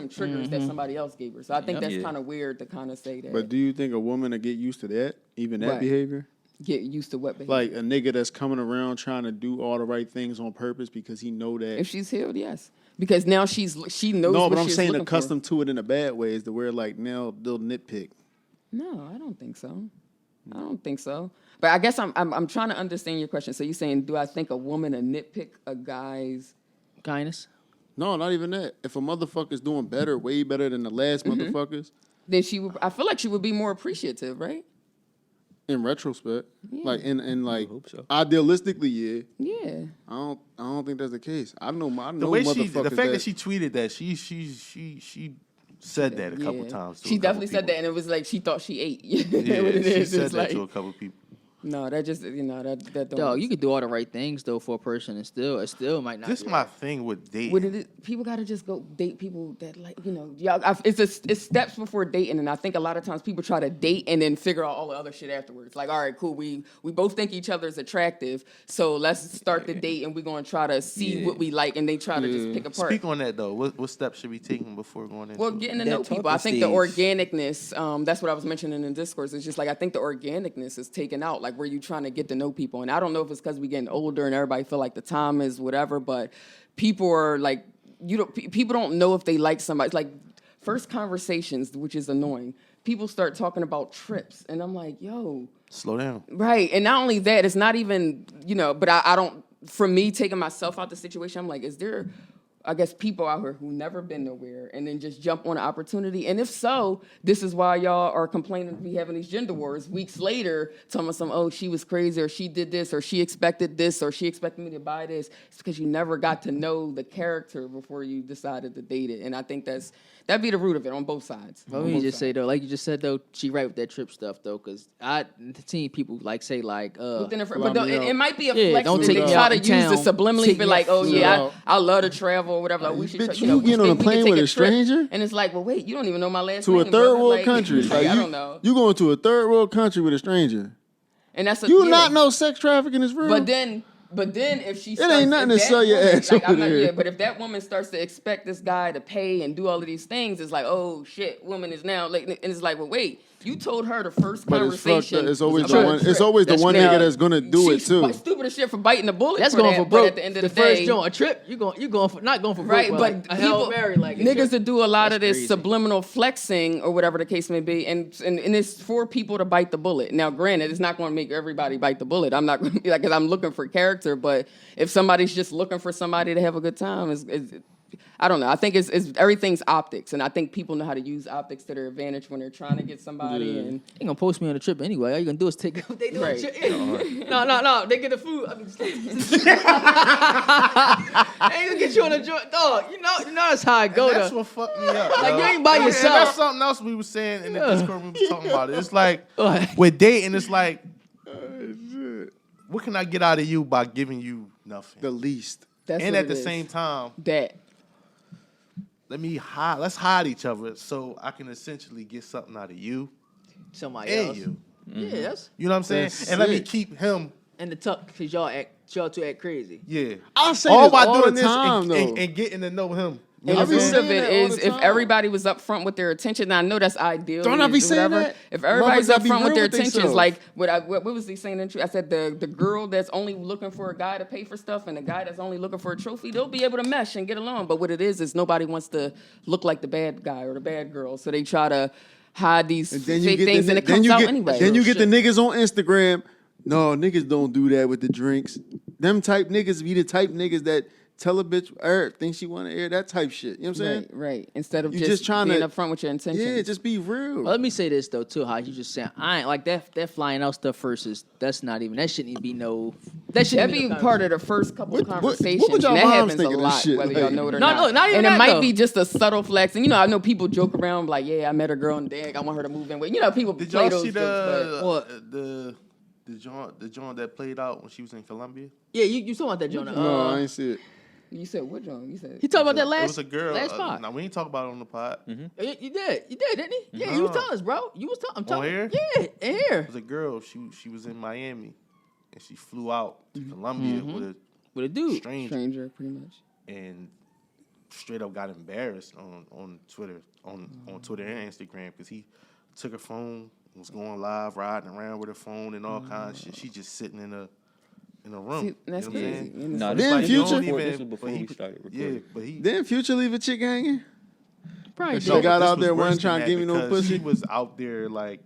triggers that somebody else gave her. So I think that's Yeah. kind of weird to kind of say that. but do you think a woman will get used to that, even that Right. behavior? Get used to what behavior. Like a nigga that's coming around trying to do all the right things on purpose because he know that. If she's healed, yes, because now she knows. No, what but I'm she's saying looking accustomed to it in a bad way is to where like now they'll nitpick. For. No, I don't think so. I don't think so. But I guess I'm trying to understand your question. So you're saying, do I think a woman a nitpick a guy's? kindness. No, not even that. If a motherfucker's doing better, way better than the last motherfuckers, Then I feel like she would be more appreciative, right? in retrospect, like in like hope so. idealistically, yeah. Yeah. I don't think that's the case. I know The motherfuckers fact that she tweeted that she said that a couple Yeah. times. To She a couple definitely said people. that, and it was like she thought she ate. Yeah, What it she is, said it's that like, to a couple people. no, that just that don't. Dog, you could do all the right things though for a person, and it still might not. This be my right. thing with dating. What it is, people got to just go date people that it's steps before dating, and I think a lot of times people try to date and then figure out all the other shit afterwards. Like, all right, cool, we both think each other is attractive, so let's start the date, and we're gonna try to see what we like, and they try to just pick apart. Speak on that though. What steps should we taking before going into Well, it? getting to That know people. talking I think the stage. organicness, that's what I was mentioning in discourse. It's just like I think the organicness is taken out, like where you trying to get to know people. And I don't know if it's because we're getting older and everybody feel like the time is whatever, but people are like, people don't know if they like somebody. It's like first conversations, which is annoying. People start talking about trips, and I'm like, yo. Slow down. Right. And not only that, it's not even, but I don't, for me, taking myself out the situation, I'm like, is there, I guess, people out here who never been nowhere and then just jump on an opportunity? And if so, this is why y'all are complaining we having these gender wars weeks later, telling us oh, she was crazy, or she did this, or she expected this, or she expected me to buy this. It's because you never got to know the character before you decided to date it. And I think that'd be the root of it on both sides. Let me just say though, like you just said though, she right with that trip stuff though, because I seen people say But then Well, it might be a Yeah, flex don't that take they me try out to in use town. to subliminally Take be me like, out. oh yeah, Yeah. I love to travel or whatever. Like, we should, bitch, you know, you getting on a we can plane take with a trip. stranger? And it's like, well, wait, you don't even know my last to name. a third brother. world Like, country. Like, I don't know. You going to a third world country with a stranger. And that's You not know sex trafficking is real. But then if she starts, ain't nothing if to that sell your woman- ass like, over I'm not, there. yeah, but if that woman starts to expect this guy to pay and do all of these things, it's like, oh shit, woman is now like, and it's like, well, wait, you told her the first But it's fucked conversation. up. It's always was the about one. a It's trip. always the one Now, nigga that's gonna do it she's too. Stupid as shit for biting the bullet. that's for going that, for but broke. at the end of the, first day, joint, a trip, you going for not going for broke, right? like But a Hail people, Mary, like a niggas trip. that do a lot of That's this crazy. subliminal flexing or whatever the case may be, and it's for people to bite the bullet. Now, granted, it's not going to make everybody bite the bullet. I'm not going to be like, because I'm looking for character, but if somebody's just looking for somebody to have a good time, I don't know. I think it's everything's optics, and I think people know how to use optics to their advantage when they're trying to get somebody. And They gonna post me on the trip anyway. All you gonna do is take they do Right. a trip. No. They get the food. I mean, they ain't gonna get you on the joint, dog. You know that's how I go. That's though. what fucked me up. Like, yo. you ain't by And yourself. that's something else we were saying in the Discord. We was talking about it. It's like What? with dating, it's like what can I get out of you by giving you nothing? The least. That's And what at it the is. same time, that. let's hide each other so I can essentially get something out of you Somebody and else. you. Yeah, that's You know what I'm saying? That's And let me sick. keep him. and the tuck because y'all two act crazy. Yeah. I say this by all doing the this time, and, though. and getting to know him. You And know the what I'm root saying? of it that all is the if time. everybody was up front with their attention, and I know that's ideal. Don't I be saying that? If everybody's Motherfuckers up be front with real their with attentions, themselves. like what was he saying? I said the girl that's only looking for a guy to pay for stuff, and the guy that's only looking for a trophy, they'll be able to mesh and get along. But what it is nobody wants to look like the bad guy or the bad girl, so they try to hide these And then you fake get things, the, and it then comes you out get, anyway. Then you get the Shit. niggas on Instagram. No, niggas don't do that with the drinks. Them type niggas be the type niggas that tell a bitch think she want to air that type shit. You know what I'm saying? Right. Instead of You just, just trying being to- up front with your intentions. Yeah, just be real. Well, let me say this though too, how you just saying I ain't like that flying out stuff first is that shouldn't even be no that shouldn't That'd be no part of the first couple of What- conversations. what would y'all and that moms happens think a of this lot, shit? whether Like- y'all know it or No, not. not even and it that, might though. be just a subtle flex. And I know people joke around like, yeah, I met a girl in Dag. I want her to move in with. People Did play y'all those see jokes. the joint that played out when she was in Columbia? Yeah, you talking about that, Jonah? no, I ain't see it. But you said what, John? You said He talked about that It last was a girl. last pod. Now we ain't talk about it on the pod. You did, didn't he? Yeah, you was No. telling us, bro. You was telling. I'm telling here? Yeah, in here It was a girl. She was in Miami, and she flew out to Columbia with a dude. stranger, stranger, pretty much. and straight up got embarrassed on Twitter on Twitter and Instagram because he took her phone, was going live, riding around with her phone and all kinds of shit. She just sitting in a room. See, that's you know what I'm crazy. saying? And Nah, it's this Then like- Future- this was before but we started Yeah, recording. but he Didn't Future leave a chick hanging? Probably She No, did. got but this out was there, worse wasn't than trying to that give me no because pussy. He was out there like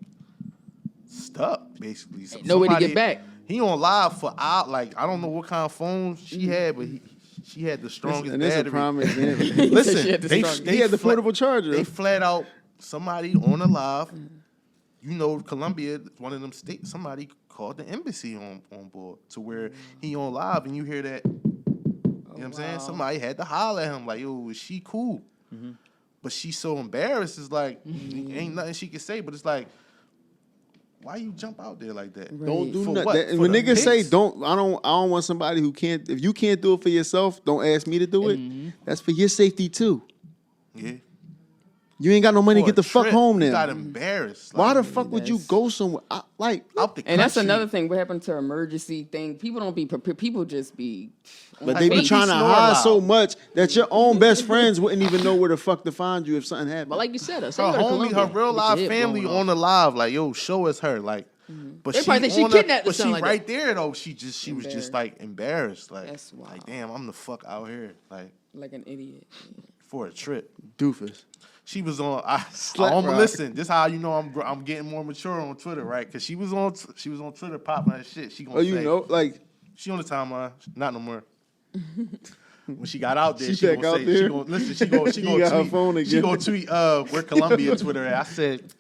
stuck, basically. So No way to get somebody- back. He on live for out. Like I don't know what kind of phone she had, but she had the strongest And this a battery. prime example. He said she Listen, had the strongest. He had the flat- portable charger. They flat out somebody on the live. You know, Columbia, one of them states. Somebody called the embassy on board to where he on live, and you hear that. You know what I'm saying? Somebody had to holler at him like, "Yo, is she cool?" But she's so embarrassed. It's like ain't nothing she can say. But it's like, why you jump out there like that? Don't do For nothing. what? And For when the niggas say pics? I don't want somebody who can't. If you can't do it for yourself, don't ask me to do it. That's for your safety too. Yeah. You ain't got no money to For get the a fuck trip, home you now. got embarrassed. Why the Like, fuck would you that's- go somewhere? out the And that's country. another thing. What happened to emergency thing? People don't be prepared. People just be. But Like, they what be if trying he to snore hide loud? so much that your own best friends wouldn't even know where the fuck to find you if something happened. But like you said, Her homie, her real live family on the live, like, yo, show us her, like. But They probably think she on the- kidnapped or But she something like right there though. She was just Embarrassed. like embarrassed, like, That's wild. like damn, I'm the fuck out here, like Like an idiot. for a trip. Doofus. She was on. I Slap rock. listen. This how you know I'm getting more mature on Twitter, right? Because she was on Twitter popping that shit. She gonna Oh, you say, know, like she on the timeline, not no more. When she got out there, She she back gonna out say, there? she gonna listen, she gonna She got her tweet, phone she again. gonna tweet, where Columbia Twitter at. I said,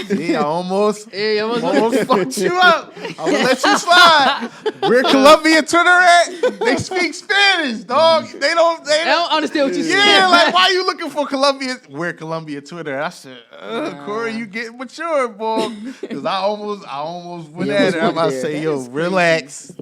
see, I almost Yeah, fucked you up. I'm gonna let you slide. Where Columbia Twitter at? They speak Spanish, dog. They don't. I don't understand what you Yeah, saying. like why you looking for Columbia? Where Columbia Twitter? I said, Corey, you getting mature, boy. Because I almost went Yeah, at her. I'm about to there. say, That yo, is crazy. relax.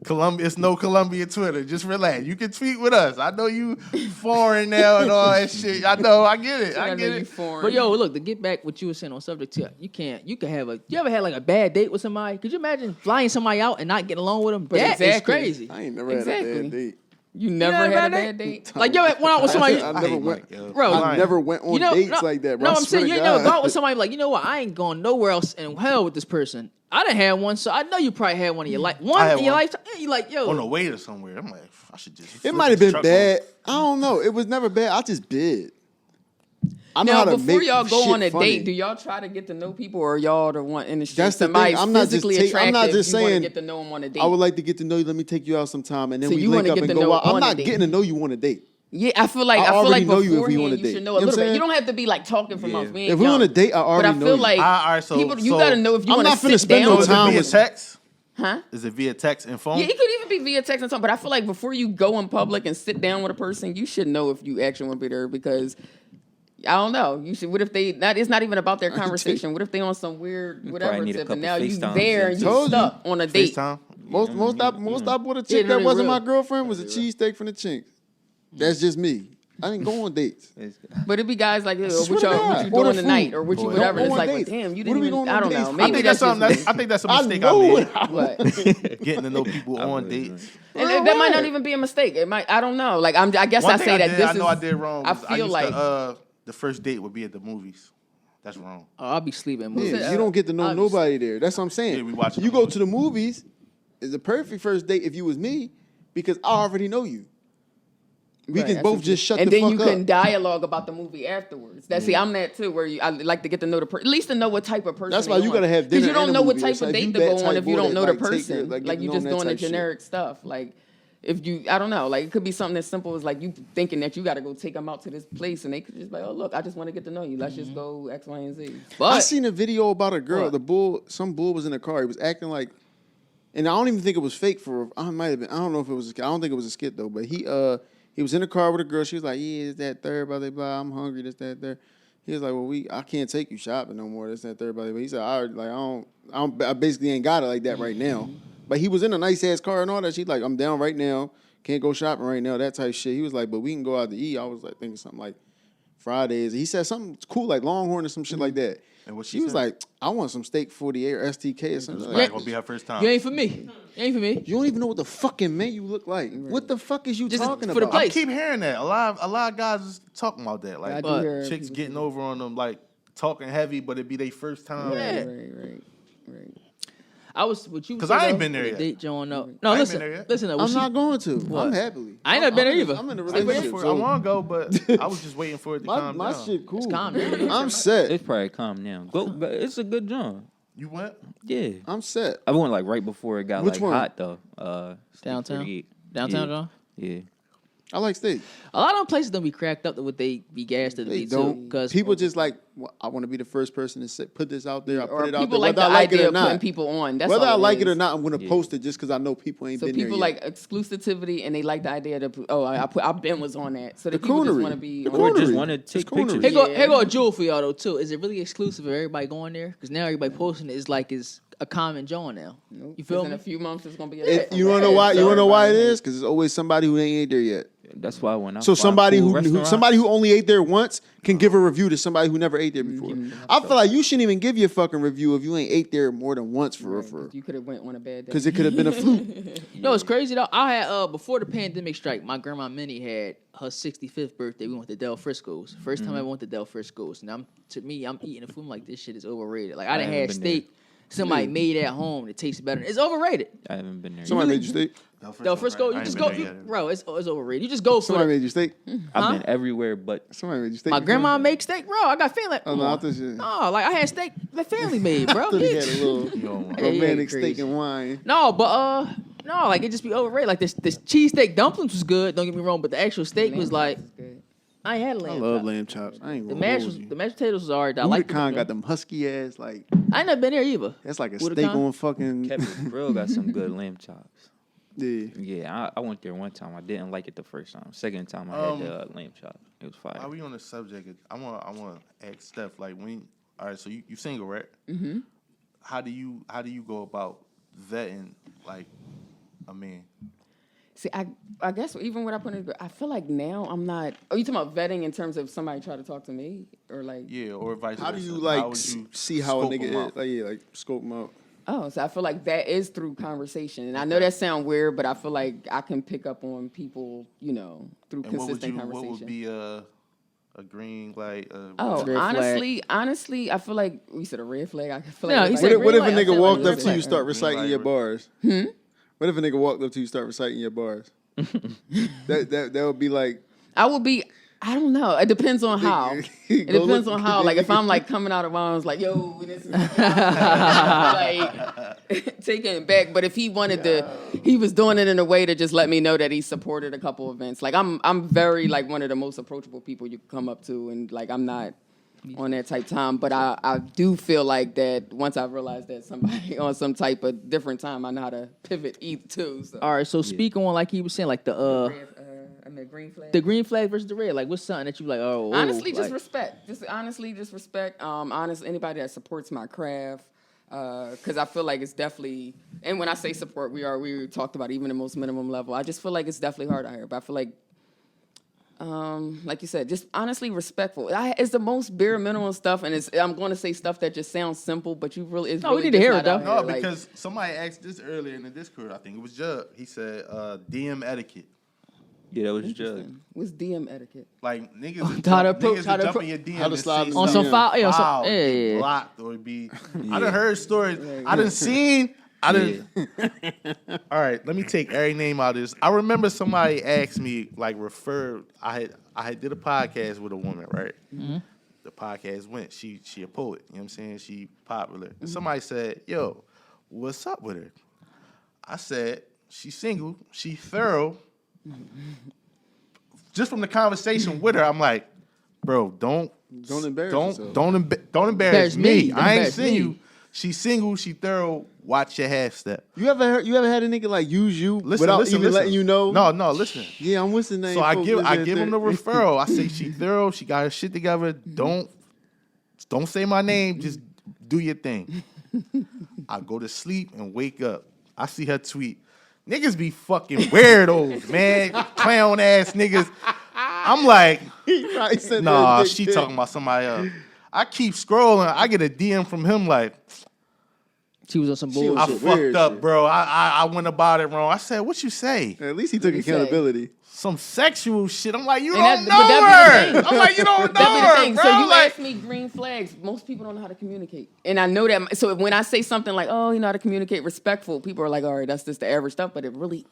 Columbia, it's no Columbia Twitter. Just relax. You can tweet with us. I know you foreign now and all that shit. I know. I get it. I get it. But yo, look, to get back what you were saying on subject to, you can have you ever had like a bad date with somebody? Could you imagine flying somebody out and not getting along with them? But That is exactly. crazy. I ain't never had a Exactly. bad date. You never never had a had a bad date? Like yo, went out with somebody. I I never hate went. Mike, yo. Bro, I never went on dates like that, bro. No, I I'm swear saying to you ain't never God. go out with somebody like, you know what? I ain't going nowhere else in hell with this person. I done had one, so I know you probably had one in your life. I One had in your one. lifetime. Yeah, you like, yo. On the way to somewhere, I'm like, I should just. It flip might have this been truck bad. over. I don't know. It was never bad. I just bid. I know Now, how to before make y'all go shit on a funny. date, do y'all try to get to know people, or y'all the one in the street? That's the somebody thing. I'm not just physically take- I'm attractive. not just you wanna saying, get to know them on a date. I would like to get to know you. Let me take you out sometime, and then So we you link wanna up get and to go know out. I'm on a not date. getting to know you on a date. Yeah, I feel like already know beforehand you if we on a you date. should know You a know what little I'm bit. You saying? don't have to be like talking from Yeah. us. We ain't If we on young. a date, I But already I know feel you. like All right, so- people, you so- got to know if you I'm want not to finna sit spend down no So with is it time via with- text? Huh? Is it via text and phone? Yeah, it could even be via text and something. But I feel like before you go in public and sit down with a person, you should know if you actually want to be there, because I don't know. You should. What if they? It's not even about their conversation. What if they on some weird whatever need a tip, and couple now you FaceTimes there and and you Told you. stuck on a date. FaceTime. Most I bought a Yeah, chick no, that they wasn't real. my girlfriend was a cheesesteak from the Chinks. That's just me. I didn't go on dates. But it be guys like, swear what to you God. doing Order tonight, food. or what you Boy, whatever. don't It's go on like, well, dates. damn, you What are didn't we even. going I on don't dates know. for? Maybe I think that's that's something. just me. I think that's a I mistake I know made. it. What? Getting to know people I on was, dates. And that might not even be a mistake. It might. I don't know. Like I guess One I thing say that did, this I know is. I did wrong. I Was feel used like to, the first date would be at the movies. That's wrong. Oh, I'll be sleeping. Movies. Yeah, you don't get to know Obviously. nobody there. That's what I'm saying. Yeah, we watching You the go movie. to the movies, it's a perfect first date if you was me, because I already know you. We Right, can that's both what just you- shut and the then fuck you up. can dialogue about the movie afterwards. That's see, I'm that too. Where I like to get to know the person, at least to know what type of person. That's why they you on. gotta have 'Cause dinner you don't and a know what movie. type It's of like you date to that go on type if you boy don't that, know the like, take person. your- like, Like get you to know just that doing the type shit. generic stuff. Like if you, I don't know. Like it could be something as simple as like you thinking that you got to go take them out to this place, and they could just be like, oh look, I just want to get to know you. Let's just go X, Y, and Z. But I seen a video about a girl. What? The bull, some bull was in the car. He was acting like, and I don't even think it was fake. I might have been. I don't know if it was. I don't think it was a skit though. But he was in the car with a girl. She was like, yeah, it's that third, blah blah blah. I'm hungry. This that third. He was like, well, I can't take you shopping no more. This that third, blah blah. He said, I basically ain't got it like that right now. But he was in a nice ass car and all that. She's like, I'm down right now. Can't go shopping right now. That type of shit. He was like, but we can go out to eat. I was like thinking something like Fridays. He said something cool like Longhorn or some shit like that. And what she she was said? like, I want some steak 48 or STK or something. It's Like probably that. gonna be her first time. you ain't for me. You ain't for me. You don't even know what the fucking menu look like. What the fuck is you Just talking for the about? I place. keep hearing that. A lot of guys is talking about that. I Like do But hear chicks people getting over on them, like talking heavy, but it be their first time. Yeah. Right. I was with you 'Cause I ain't though, been there with yet. the Date John up. I No, ain't listen, been there yet. listen. I'm not going to. What? I'm happily. I ain't never been there I'm either. I'm in a I been relationship. for. I want to go, but I was just waiting for it to my calm my down. shit cool. It's calm down. I'm set. It's probably calm down. Go, but it's a good job. You went? Yeah, I'm set. I went like right before it got Which like one? hot though. Downtown? 38. Downtown, yeah. John? Yeah. I like steak. A lot of them places don't be cracked up to what they be gassed to They be too. don't. Because People just like, well, I want to be the first person to put this out there. I Or put it out people there, like whether the I like it idea or of putting not. people on. That's Whether all I like it or is. not, I'm gonna Yeah. post it just because I know people ain't So been people there yet. like exclusivity, and they like the idea that I've been was on that. So The that people just coonery. want to be. The on Or it. just coonery. want to It's take coonery. pictures. here go a jewel for y'all though too. Is it really exclusive for everybody going there? Because now everybody posting it is like it's a common John now. Nope. You feel 'Cause in me? a few months it's gonna be. You wanna know why? You wanna know why it is? Because there's always somebody who ain't there yet. That's why when I So find somebody cool who restaurants- somebody who only ate there once can give a review to somebody who never ate there before. I feel like you shouldn't even give your fucking review if you ain't ate there more than once for real. You could have went on a bad day. Because it could have been a fluke. You know, it's crazy though. I had before the pandemic strike, my grandma Minnie had her 65th birthday. We went to Del Frisco's. First time I went to Del Frisco's. And I'm eating the food. I'm like, this shit is overrated. Like I done haven't had been steak somebody made at home that tastes better. It's overrated. I haven't been there. Somebody yet. made you steak. Del Frisco, you just go, bro. It's overrated. You just go for Somebody it. made you steak. I've been everywhere, but Somebody made you steak. My before? grandma makes steak, bro. I got family. Oh no, I thought you. No, like I had steak the family made, bro. I thought he had a Bitch. little Hey, romantic crazy. steak and wine. No, but no, like it just be overrated. Like this cheesesteak dumplings was good. Don't get me wrong, but the actual steak was like I ain't had I lamb. love chop. lamb chops. I ain't The gonna mash hold was you. the mashed potatoes was alright. I like Budokan got them husky ass like I ain't never been there either. that's like a Budokan? steak on fucking Kevin's Grill got some good lamb chops. yeah. Yeah, I went there one time. I didn't like it the first time. Second time I had the lamb chop. It was fire. Are we on the subject? I want to ask Steph. Like all right, so you single, right? Mm-hmm. How do you go about vetting like a man? See, I guess even what I put in, I feel like now I'm not. Are you talking about vetting in terms of somebody try to talk to me or like? Yeah, or vice versa. How do you like would you see how a scope nigga 'em out? is? Like yeah, like scope them out. Oh, so I feel like that is through conversation, and I know that sounds weird, but I feel like I can pick up on people, through And what consistent would conversation. What would be a green light? Oh, Red flag. honestly, I feel like we said a red flag. I feel No, like he it's said like- What if a I feel nigga like walked red up to you, flag. start reciting light, your red- bars? What if a nigga walked up to you, start reciting your bars? that would be like I would be. I don't know. It depends on how. It Go depends look- on how. Like if I'm like coming out of bounds, like yo, this is like taking it back. But if he wanted to, he was doing it in a way to just let me know that he supported a couple events. Like I'm very like one of the most approachable people you can come up to, and like I'm not on that type time. But I do feel like that once I realized that somebody on some type of different time, I know how to pivot either too. So. All right, so speak on like he was saying, like the green flag. the green flag versus the red. Like what's something that you like? Honestly, just like, respect. Just honestly, just respect. Anybody that supports my craft. Because I feel like it's definitely, and when I say support, we talked about even the most minimum level. I just feel like it's definitely hard out here. But I feel like you said, just honestly respectful. It's the most bare minimum stuff, and I'm going to say stuff that just sounds simple, but you really, it's No, we really need to just hear not it, out though. No, here. Like, because somebody asked this earlier in the Discord. I think it was Jug. He said DM etiquette. Yeah, that was Jug. what's DM etiquette? Like niggas, How to niggas approach- will how to jump appro- in your DM how to and slide say in On some Yeah. foul, yeah, foul, yeah, get yeah. blocked or be. I done heard stories. I done seen. I done. All right, let me take every name out of this. I remember somebody asked me like referred. I had did a podcast with a woman, right? Mm-hmm. The podcast went. She a poet. You know what I'm saying? She popular. And somebody said, "Yo, what's up with her?" I said, "She's single. She thorough." Just from the conversation with her, I'm like, "Bro, don't embarrass yourself. don't embarrass Embarrass me. me. I ain't Embarrass seen me. you. She's single. She thorough. Watch your half step." You ever had a nigga like use you Listen, without listen, even listen. letting you know? No, listen. Yeah, I'm with the name. So I folks, give listen, him the referral. I say she thorough. She got her shit together. Don't say my name. Just do your thing. I go to sleep and wake up. I see her tweet. Niggas be fucking weirdos, man. Clown ass niggas. I'm like, He probably sent nah, that dick she pic. talking about somebody else. I keep scrolling. I get a DM from him like, She was on some She was- I bullshit. Shit, weird fucked up, shit. bro. I went about it wrong. I said, what you say? At least he took What'd he say? accountability. Some sexual shit. I'm like, you And don't but know that'd be the her. thing. I'm like, you don't know That'd be the her, thing. bro. So you like, asked me green flags. Most people don't know how to communicate, and I know that. So when I say something like, "Oh, you know how to communicate respectful," people are like, "All right, that's just the average stuff." But it really,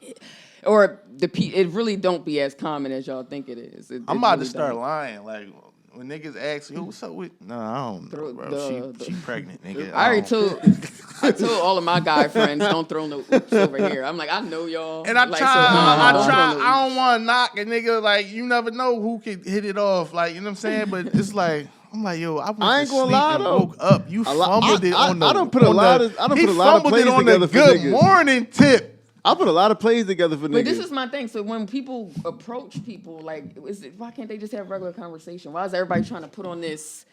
it really don't be as common as y'all think it is. I'm about to start lying. Like when niggas ask, "Yo, what's up with?" No, I don't know, Throw bro. the- She pregnant, nigga. I already don't- I told all of my guy friends, don't throw no oops over here. I'm like, I know y'all. And I like, try, so, I don't try. throw no I oops. don't want to knock a nigga. Like you never know who could hit it off. Like you know what I'm saying. But it's like I'm like, yo, I went I ain't to gonna sleep lie, and though. woke up. You fumbled it on the. I done put a on lot the- of- I done he put a lot of fumbled it plays on the together for good niggas. morning tip. I put a lot of plays together for niggas. But this is my thing. So when people approach people, like, why can't they just have regular conversation? Why is everybody trying to put on this,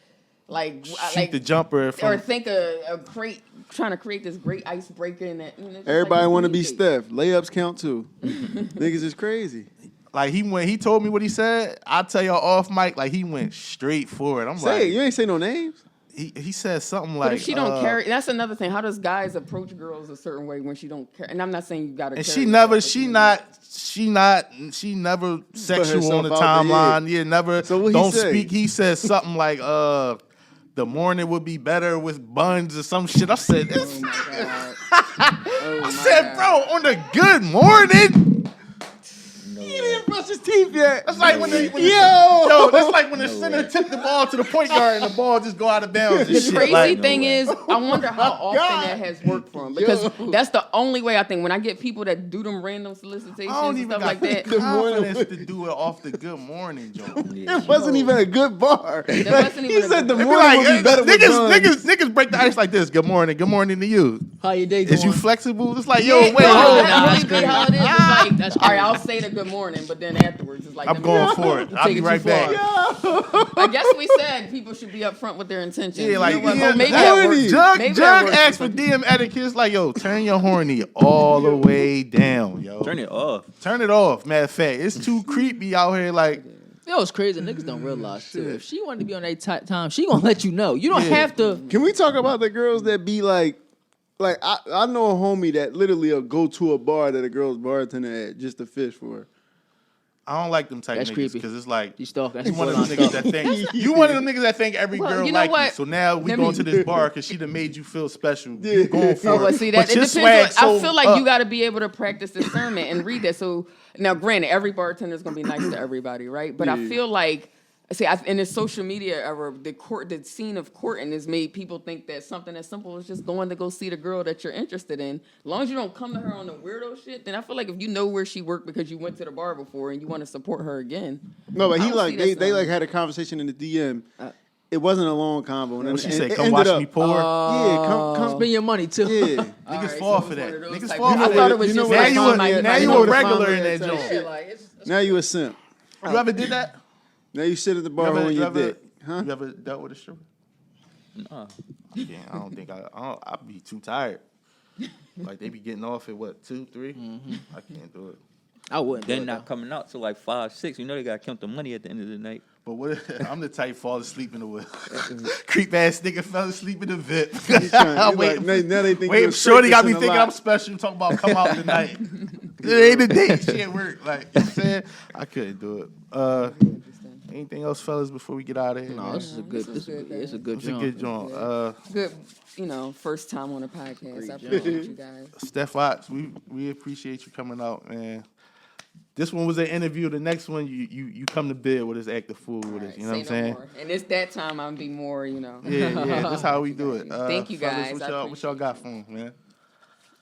like, Shoot the jumper or from. think a great, trying to create this great icebreaker and that. Everybody want to be Steph. Layups count too. Niggas is crazy. Like he told me what he said. I tell y'all off mic. Like he went straight for it. I'm Say like, it. You ain't say no names. he said something like, But if she don't carry, that's another thing. How does guys approach girls a certain way when she don't care? And I'm not saying you gotta. and carry she yourself, never, but she never sexual herself on the out there, timeline. Yeah, never. So what he don't say? speak. He said something like, the morning would be better with buns or some shit. I said, Oh this. my god. Oh I my said, God. bro, on the good morning. He didn't brush his teeth yet. That's like when the Yo, that's like when the center took the ball to the point guard and the ball just go out of bounds. And The shit. crazy Like, thing is, I wonder how often God. that has worked for him because that's the only way I think when I get people that do them random solicitations I don't and even stuff got like that. the confidence to do it off the good morning, Joe. it wasn't even a good bar. That wasn't He even a said the good- morning Like, would be better with buns. niggas break the ice like this. Good morning to you. How your day Is going? you flexible? It's like, yo, Yeah, wait, no, hold that on. really be how it is. It's like, That's all right, crazy. I'll say the good morning, but then afterwards, it's like I'm going for it. You I'll take be it right too far. back. I guess we said people should be upfront with their intentions. Yeah, You like know what? yeah, Oh, maybe that horny. works. Jug Maybe that works asked for for some DM etiquette. It's like, yo, turn your horny all the way down, yo. Turn it off. Turn it off. Matter of fact, it's too creepy out here. Like, You know what's crazy? Niggas don't realize too. If she wanted to be on that time, she gonna let you know. You don't Yeah. have to. Can we talk about the girls that be like I know a homie that literally will go to a bar that a girl's bartender at just to fish for her. I don't like them type That's niggas creepy. because it's like You stalking. you That's one of them borderline niggas that stalking. think you one of them niggas that think every Well, girl you know like you. what? So now we Let going me- to this bar because she done made you feel special. Yeah. You going for No, it. but see that But it your depends. swag I so feel like up. you got to be able to practice discernment and read that. So now, granted, every bartender is gonna be nice to everybody, right? But I Yeah. feel like, in the social media era, the scene of courting has made people think that something as simple as just going to go see the girl that you're interested in. As long as you don't come to her on the weirdo shit, then I feel like if you know where she worked because you went to the bar before and you want to support her again. No, but I he don't like see they that they sign. like had a conversation in the DM. It wasn't a long convo. And She and said, it "Come ended watch up- me pour." Yeah, come. Spend your money too. Yeah. Niggas Alright, fall so for it's one that. of those Niggas type- fall I for thought that. it was You know just what Now like you fun, a like, now like, you know a the regular fun in that type joint. shit, like, it's- Now you a simp. You ever did that? Now you sit at the bar on your dick. Huh? You ever dealt with a stripper? Nah. I don't think I'd be too tired. Like they be getting off at what 2, 3. I can't do it. I wouldn't. Then do it, not though. coming out till like 5, 6. You know they gotta count the money at the end of the night. But what if, I'm the type fall asleep in the whip. Creep ass nigga fell asleep in the VIP. Now Wait, they think wait, you're shorty got me in a thinking lot. I'm special. Talking about come out tonight. It ain't a date. She at work. Like you know what I'm saying, I couldn't do it. Anything else, fellas, before we get out of here? No, man? this is a good. was good, It's a good It's a joint. good joint. Good, first time on a podcast. I appreciate you guys. Steph Ox, we appreciate you coming out, man. This one was an interview. The next one, you come to bed with us, act the fool with us. You know what I'm saying? More. And it's that time I'm be more, Yeah, that's how we do it. Thank you, fellas, guys. what y'all got for him, man?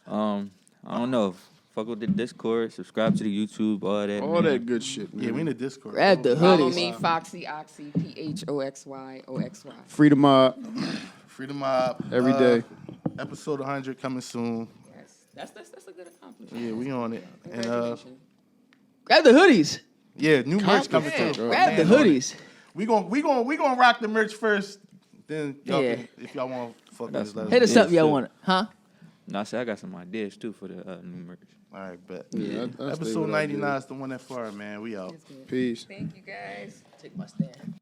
I don't know. Fuck with the Discord, subscribe to the YouTube, all that. All man. that good shit, man. Yeah, we in the Discord. Grab the Follow hoodies. me, Phoxy Oxy, PHOXYOXY. Freedom Mob Freedom Mob. every day. Episode 100 coming soon. Yes, that's a good accomplishment. Yeah, we on it. And Congratulations. Grab the hoodies. yeah, new merch coming Yeah, too. Grab the Man on it. hoodies. We gonna rock the merch first. Then y'all Yeah. can, if y'all want to fuck with us, let Hit us us know. up, y'all too. want it, huh? Nah, I said I got some ideas too for the new merch. All right, bet. Yeah, I stay Episode with 99 ideas. is the one that far, man. We out. Peace. Thank you, guys. Take my stand.